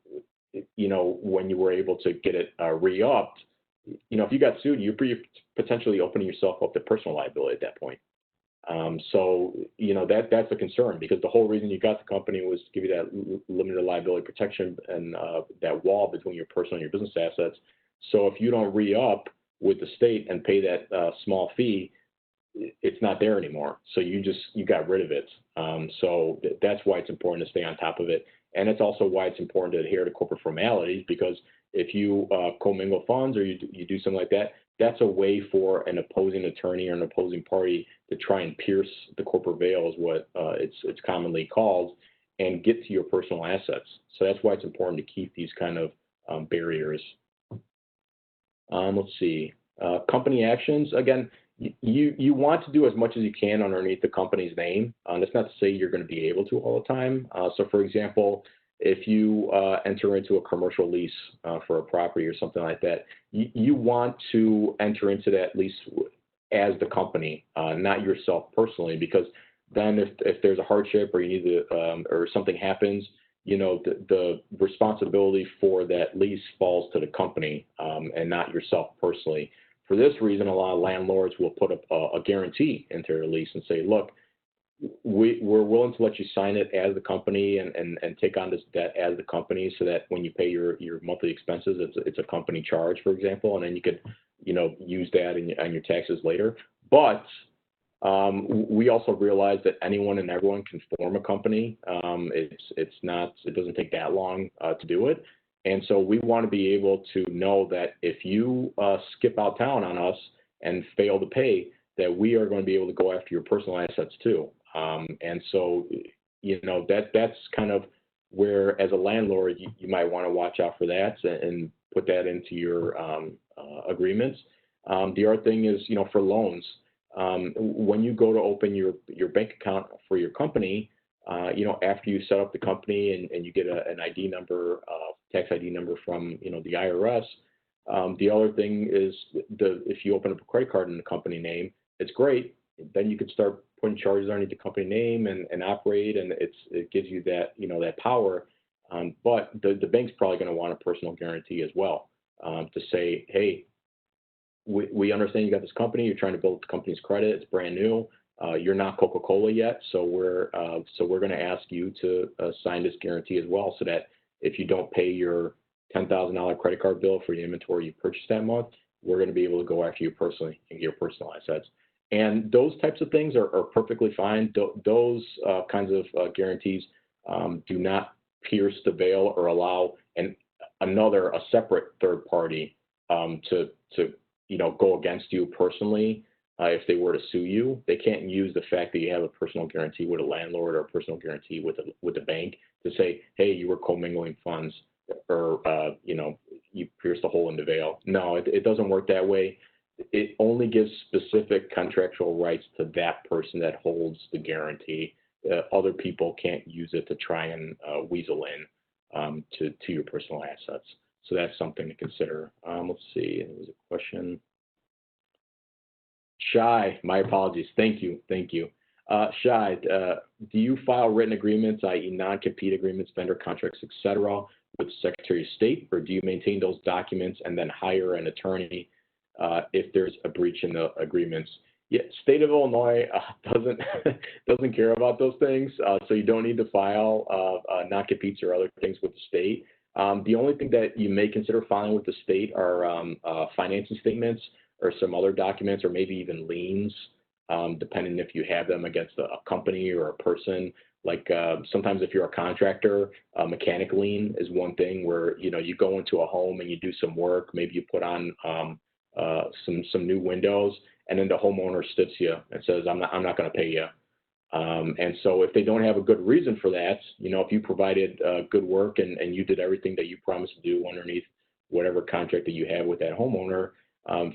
when you were able to get it re-upped, if you got sued, you're potentially opening yourself up to personal liability at that point. So that's a concern, because the whole reason you got the company was to give you that limited liability protection and that wall between your personal and your business assets. So if you don't re-up with the state and pay that small fee, it's not there anymore. So you got rid of it. So that's why it's important to stay on top of it. And it's also why it's important to adhere to corporate formalities, because if you commingle funds or you do something like that, that's a way for an opposing attorney or an opposing party to try and pierce the corporate veil, is what it's commonly called, and get to your personal assets. So that's why it's important to keep these kind of barriers. Let's see. Company actions. Again, you want to do as much as you can underneath the company's name. That's not to say you're going to be able to all the time. So, for example, if you enter into a commercial lease for a property or something like that, you want to enter into that lease as the company, not yourself personally, because then if there's a hardship or you need to, or something happens, the responsibility for that lease falls to the company and not yourself personally. For this reason, a lot of landlords will put a guarantee into their lease and say, look, we're willing to let you sign it as the company and take on this debt as the company, so that when you pay your monthly expenses, it's a company charge, for example, and then you could use that on your taxes later. But We also realize that anyone and everyone can form a company. It doesn't take that long to do it. And so we want to be able to know that if you skip out town on us and fail to pay, that we are going to be able to go after your personal assets too. And so, that's kind of where, as a landlord, you might want to watch out for that and put that into your agreements. The other thing is, for loans, when you go to open your bank account for your company, after you set up the company and you get an ID number, tax ID number from, the IRS, the other thing is if you open up a credit card in the company name, it's great. Then you can start putting charges underneath the company name and operate, and it gives you that, that power. But the bank's probably going to want a personal guarantee as well, to say, hey, we understand you got this company. You're trying to build the company's credit. It's brand new. You're not Coca-Cola yet, so we're going to ask you to sign this guarantee as well, so that if you don't pay your $10,000 credit card bill for the inventory you purchased that month, we're going to be able to go after you personally and get your personal assets. And those types of things are perfectly fine. Those kinds of guarantees do not pierce the veil or allow a separate third party to go against you personally. If they were to sue you, they can't use the fact that you have a personal guarantee with a landlord or a personal guarantee with a bank to say, hey, you were commingling funds, or you pierced a hole in the veil. No, it doesn't work that way. It only gives specific contractual rights to that person that holds the guarantee. Other people can't use it to try and weasel in to your personal assets. So that's something to consider. Let's see. There was a question. Shai, my apologies. Thank you. Shai, do you file written agreements, i.e. non-compete agreements, vendor contracts, etc., with the Secretary of State, or do you maintain those documents and then hire an attorney if there's a breach in the agreements? Yeah, state of Illinois doesn't care about those things, so you don't need to file non-competes or other things with the state. The only thing that you may consider filing with the state are financing statements or some other documents, or maybe even liens, depending if you have them against a company or a person. Like sometimes if you're a contractor, a mechanic lien is one thing where you go into a home and you do some work. Maybe you put on some new windows, and then the homeowner stiffs you and says, I'm not going to pay you. And so if they don't have a good reason for that, if you provided good work and you did everything that you promised to do underneath whatever contract that you have with that homeowner,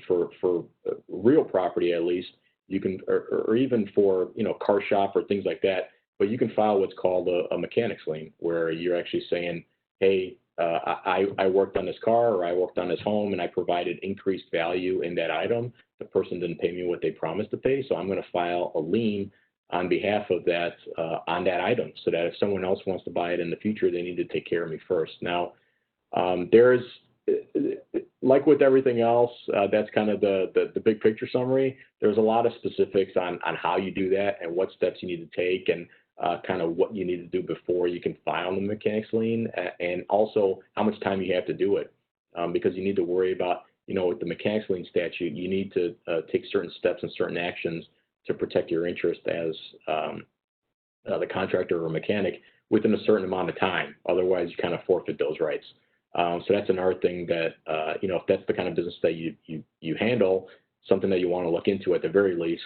for real property at least, you can, or even for car shop or things like that, but you can file what's called a mechanic's lien, where you're actually saying, hey, I worked on this car or I worked on this home and I provided increased value in that item. The person didn't pay me what they promised to pay, so I'm going to file a lien on behalf of that on that item, so that if someone else wants to buy it in the future, they need to take care of me first. Now, there's, like with everything else, that's kind of the big picture summary. There's a lot of specifics on how you do that and what steps you need to take, and kind of what you need to do before you can file the mechanic's lien, and also how much time you have to do it, because you need to worry about, with the mechanic's lien statute, you need to take certain steps and certain actions to protect your interest as the contractor or mechanic within a certain amount of time. Otherwise, you kind of forfeit those rights. So that's another thing that, if that's the kind of business that you handle, something that you want to look into at the very least,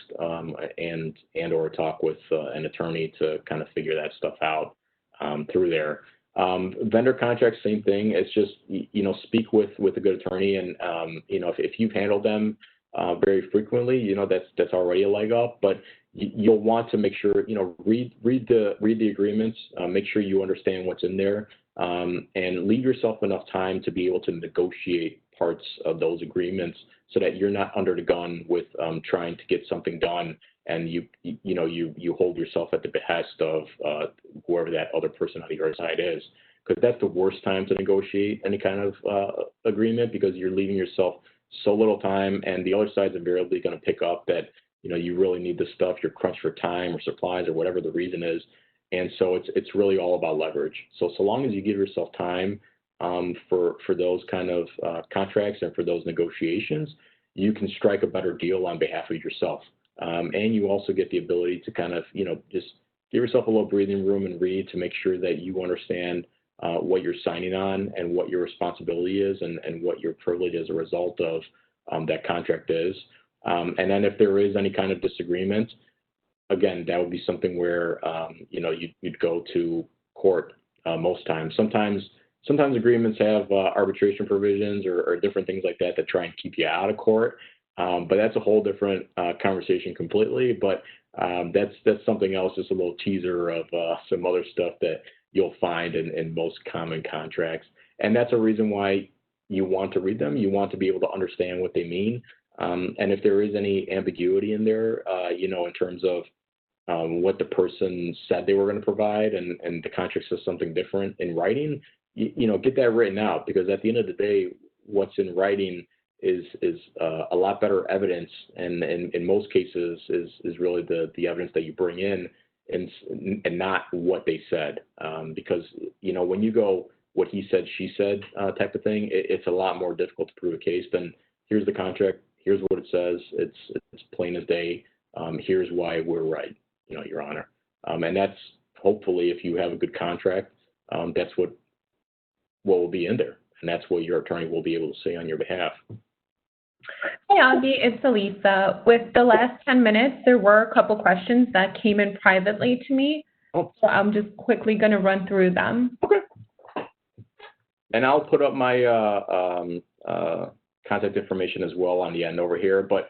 and or talk with an attorney to kind of figure that stuff out through there. Vendor contracts, same thing. It's just, speak with a good attorney, and, if you've handled them very frequently, that's already a leg up, but you'll want to make sure, read the agreements, make sure you understand what's in there, and leave yourself enough time to be able to negotiate parts of those agreements, so that you're not under the gun with trying to get something done, and you hold yourself at the behest of whoever that other person on the other side is, because that's the worst time to negotiate any kind of agreement, because you're leaving yourself so little time, and the other side's invariably going to pick up that you really need the stuff, you're crunched for time or supplies or whatever the reason is. And so it's really all about leverage. So long as you give yourself time for those kind of contracts and for those negotiations, you can strike a better deal on behalf of yourself. And you also get the ability to kind of, just give yourself a little breathing room and read to make sure that you understand what you're signing on and what your responsibility is and what your privilege as a result of that contract is. And then if there is any kind of disagreement, again, that would be something where, you'd go to court most times. Sometimes agreements have arbitration provisions or different things like that try and keep you out of court. But that's a whole different conversation completely. But that's something else, just a little teaser of some other stuff that you'll find in most common contracts. And that's a reason why you want to read them. You want to be able to understand what they mean. And if there is any ambiguity in there, in terms of what the person said they were going to provide and the contract says something different in writing, get that written out, because at the end of the day, what's in writing is a lot better evidence, and in most cases is really the evidence that you bring in and not what they said. Because, when you go what he said, she said type of thing, it's a lot more difficult to prove a case than here's the contract, here's what it says, it's plain as day, here's why we're right, Your Honor. And that's hopefully, if you have a good contract, that's what will be in there. And that's what your attorney will be able to say on your behalf. Hey, Augie, it's Elisa. With the last 10 minutes, there were a couple questions that came in privately to me. Oh. So I'm just quickly going to run through them. Okay. And I'll put up my contact information as well on the end over here. But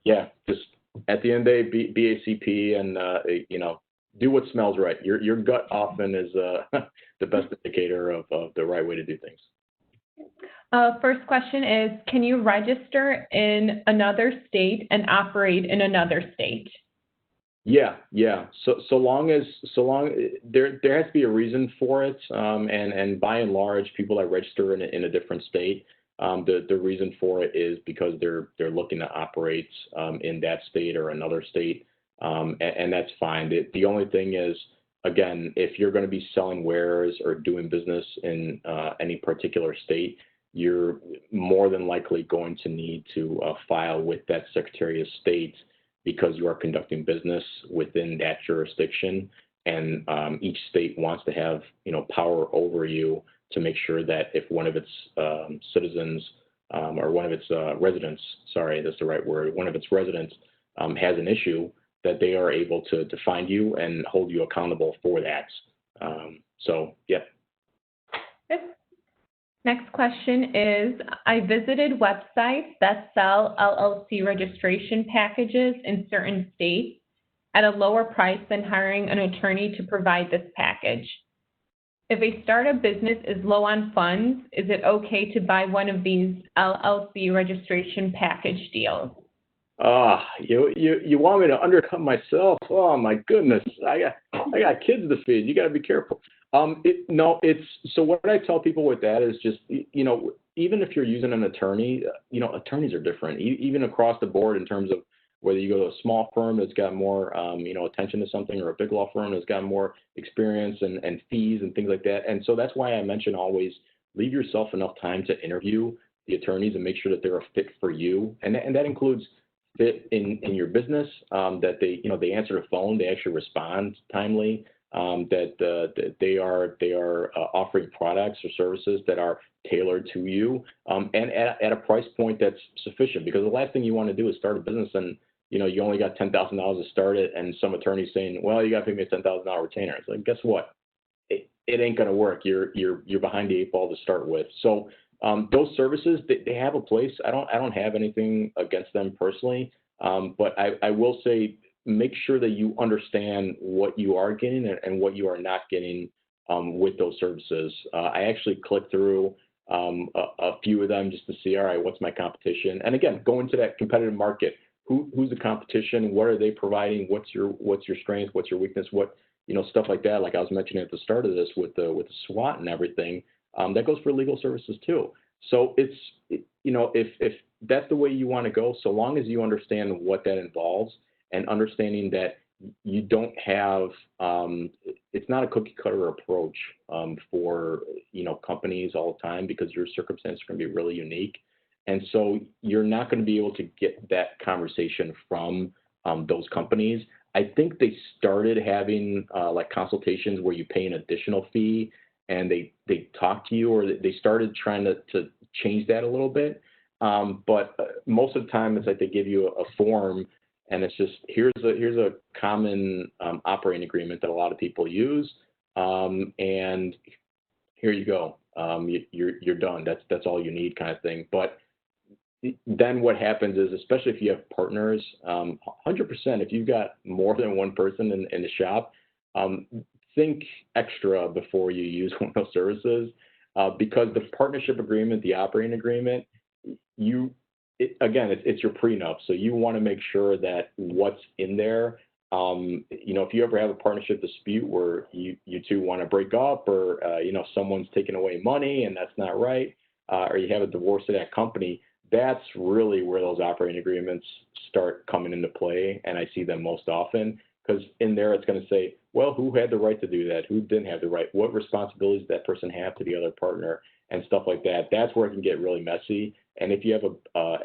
yeah, just at the end of the day, be ACP and, do what smells right. Your gut often is the best indicator of the right way to do things. First question is, can you register in another state and operate in another state? Yeah. So long there has to be a reason for it, and by and large, people that register in a different state, the reason for it is because they're looking to operate in that state or another state, and that's fine. The only thing is, again, if you're going to be selling wares or doing business in any particular state, you're more than likely going to need to file with that Secretary of State, because you are conducting business within that jurisdiction, and each state wants to have power over you to make sure that if one of its citizens or one of its residents, sorry, that's the right word, one of its residents has an issue, that they are able to find you and hold you accountable for that. So, yeah. Next question is, I visited websites that sell LLC registration packages in certain states at a lower price than hiring an attorney to provide this package. If a startup business is low on funds, is it okay to buy one of these LLC registration package deals? You want me to undercut myself? Oh my goodness, I got kids to feed. You got to be careful. So what I tell people with that is just, even if you're using an attorney, attorneys are different, even across the board, in terms of whether you go to a small firm that's got more, attention to something, or a big law firm that's got more experience and fees and things like that. And so that's why I mention always leave yourself enough time to interview the attorneys and make sure that they're a fit for you. And that includes fit in your business, that they answer the phone, they actually respond timely, that they are offering products or services that are tailored to you, and at a price point that's sufficient. Because the last thing you want to do is start a business and you only got $10,000 to start it, and some attorney's saying, well, you got to pay me a $10,000 retainer. It's like, guess what? It ain't going to work. You're behind the eight ball to start with. So those services, they have a place. I don't have anything against them personally, but I will say, make sure that you understand what you are getting and what you are not getting with those services. I actually clicked through a few of them just to see, all right, what's my competition? And again, go into that competitive market. Who's the competition? What are they providing? What's your strength? What's your weakness? What, stuff like that. Like I was mentioning at the start of this with the SWOT and everything, that goes for legal services too. So if that's the way you want to go, so long as you understand what that involves, and understanding that you don't have, it's not a cookie cutter approach for, companies all the time, because your circumstances are going to be really unique. And so you're not going to be able to get that conversation from those companies. I think they started having like consultations where you pay an additional fee and they talk to you, or they started trying to change that a little bit. But most of the time it's like they give you a form and it's just, here's a common operating agreement that a lot of people use. And here you go. You're done. That's all you need, kind of thing. But then what happens is, especially if you have partners, 100%, if you've got more than one person in the shop, think extra before you use one of those services, because the partnership agreement, the operating agreement, it's your prenup. So you want to make sure that what's in there, if you ever have a partnership dispute where you two want to break up, or, someone's taking away money and that's not right, or you have a divorce of that company, that's really where those operating agreements start coming into play. And I see them most often, because in there it's going to say, well, who had the right to do that? Who didn't have the right? What responsibilities did that person have to the other partner, and stuff like that. That's where it can get really messy. And if you have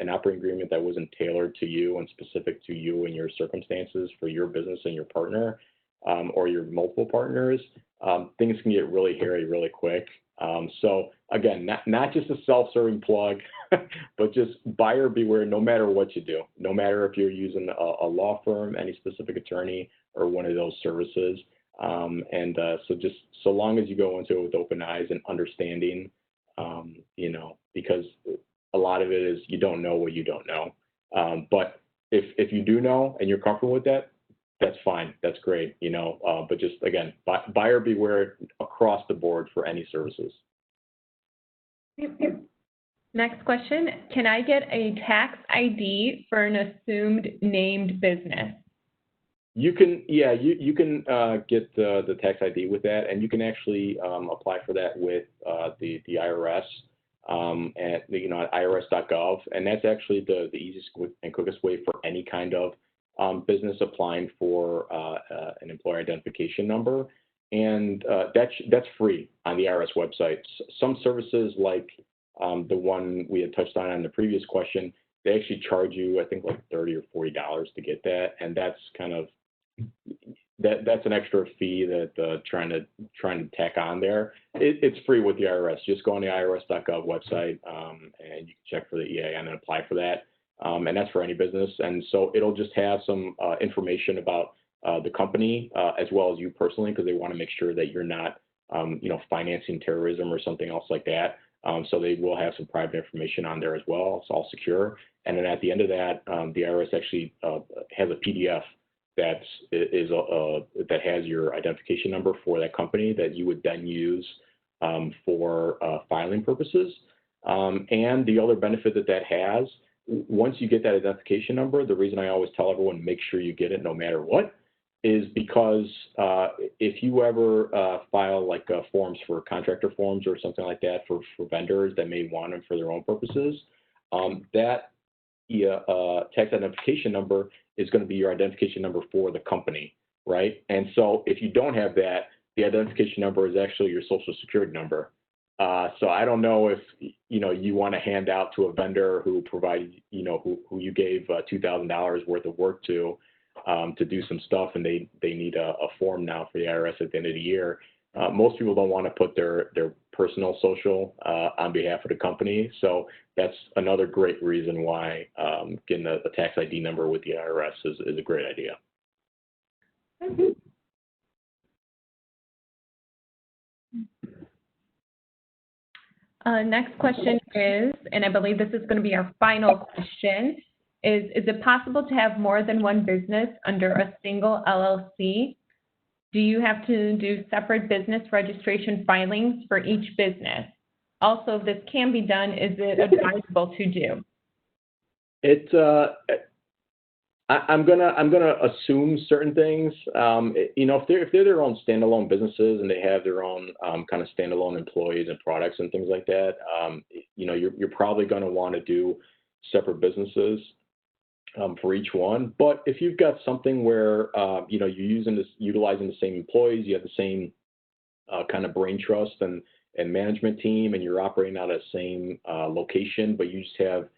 an operating agreement that wasn't tailored to you and specific to you and your circumstances for your business and your partner, or your multiple partners, things can get really hairy really quick. So again, not just a self-serving plug, but just buyer beware no matter what you do, no matter if you're using a law firm, any specific attorney, or one of those services. So just so long as you go into it with open eyes and understanding, because a lot of it is you don't know what you don't know. But if you do know and you're comfortable with that, that's fine. That's great. But just again, buyer beware across the board for any services. Next question, can I get a tax ID for an assumed named business? You can, you can get the tax ID with that, and you can actually apply for that with the IRS at irs.gov, and that's actually the easiest and quickest way for any kind of business applying for an employer identification number, and that's free on the IRS website. Some services like the one we had touched on the previous question, they actually charge you, I think, like $30 or $40 to get that, and that's kind of that's an extra fee that trying to tack on there. It's free with the IRS. Just go on the irs.gov website and you can check for the EIN and apply for that. And that's for any business. And so it'll just have some information about the company as well as you personally, because they want to make sure that you're not financing terrorism or something else like that. So they will have some private information on there as well. It's all secure. And then at the end of that, the IRS actually has a PDF that has your identification number for that company that you would then use for filing purposes. And the other benefit that has, once you get that identification number, the reason I always tell everyone make sure you get it no matter what is because if you ever file like forms for contractor forms or something like that for vendors that may want them for their own purposes, that tax identification number is going to be your identification number for the company, right? And so if you don't have that, the identification number is actually your social security number. So I don't know if, you want to hand out to a vendor who provided, who you gave $2,000 worth of work to do some stuff, and they need a form now for the IRS at the end of the year. Most people don't want to put their personal social on behalf of the company. So that's another great reason why getting a tax ID number with the IRS is a great idea. Next question is, and I believe this is going to be our final question, is it possible to have more than one business under a single LLC? Do you have to do separate business registration filings for each business? Also, if this can be done, is it advisable to do? I'm gonna assume certain things. If they're their own standalone businesses and they have their own kind of standalone employees and products and things like that, you're probably going to want to do separate businesses for each one. But if you've got something where you're utilizing the same employees, you have the same kind of brain trust and management team, and you're operating out of the same location, but you just have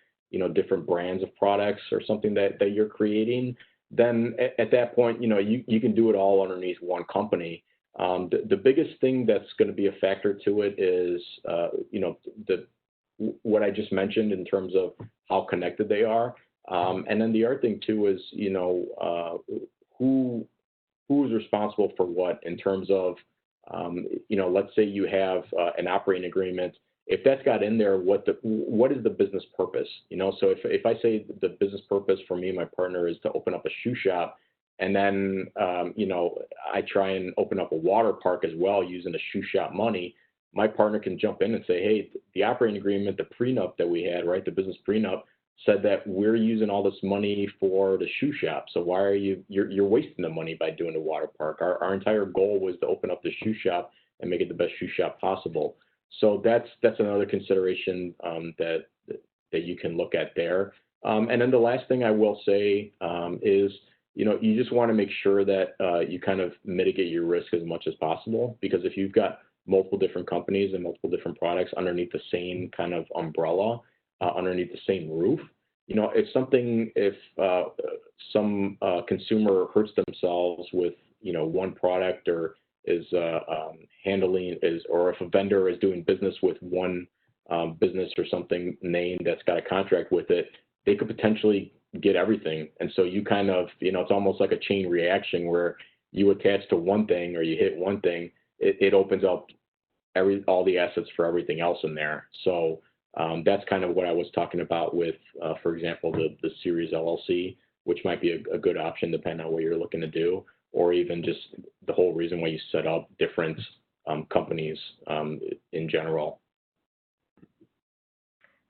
different brands of products or something that you're creating, then at that point, you can do it all underneath one company. The biggest thing that's going to be a factor to it is, what I just mentioned in terms of how connected they are. And then the other thing too is, who is responsible for what in terms of, let's say you have an operating agreement. If that's got in there, what is the business purpose? So if I say the business purpose for me and my partner is to open up a shoe shop, and then I try and open up a water park as well using the shoe shop money, my partner can jump in and say, hey, the operating agreement, the prenup that we had, right, the business prenup said that we're using all this money for the shoe shop. So why are you're wasting the money by doing the water park? Our entire goal was to open up the shoe shop and make it the best shoe shop possible. So that's another consideration that you can look at there. And then the last thing I will say is, you just want to make sure that you kind of mitigate your risk as much as possible, because if you've got multiple different companies and multiple different products underneath the same kind of umbrella, underneath the same roof, if some consumer hurts themselves with one product, or is or if a vendor is doing business with one business or something name that's got a contract with it, they could potentially get everything. And so you kind of, it's almost like a chain reaction where you attach to one thing or you hit one thing, it opens up all the assets for everything else in there. So that's kind of what I was talking about with, for example, the Series LLC, which might be a good option depending on what you're looking to do, or even just the whole reason why you set up different companies in general.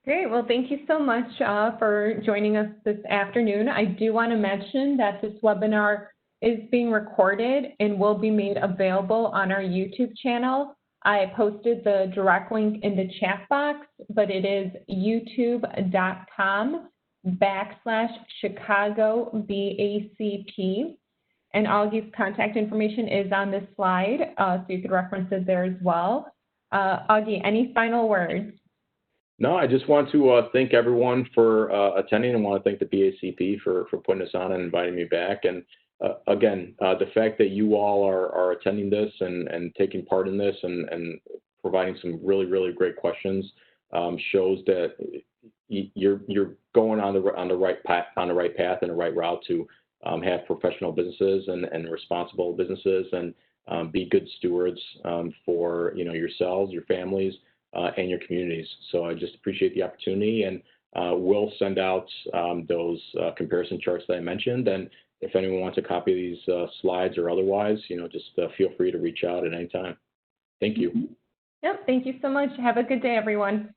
Great. Well, thank you so much for joining us this afternoon. I do want to mention that this webinar is being recorded and will be made available on our YouTube channel. I posted the direct link in the chat box, but it is youtube.com/ChicagoBACP. And Augie's contact information is on this slide, so you could reference it there as well. Augie, any final words? No, I just want to thank everyone for attending, and want to thank the BACP for putting us on and inviting me back. And again, the fact that you all are attending this and taking part in this and providing some really, really great questions shows that you're going on the right path and the right route to have professional businesses and responsible businesses, and be good stewards for yourselves, your families, and your communities. So I just appreciate the opportunity, and we'll send out those comparison charts that I mentioned. And if anyone wants a copy of these slides or otherwise, just feel free to reach out at any time. Thank you. Yep, thank you so much. Have a good day, everyone.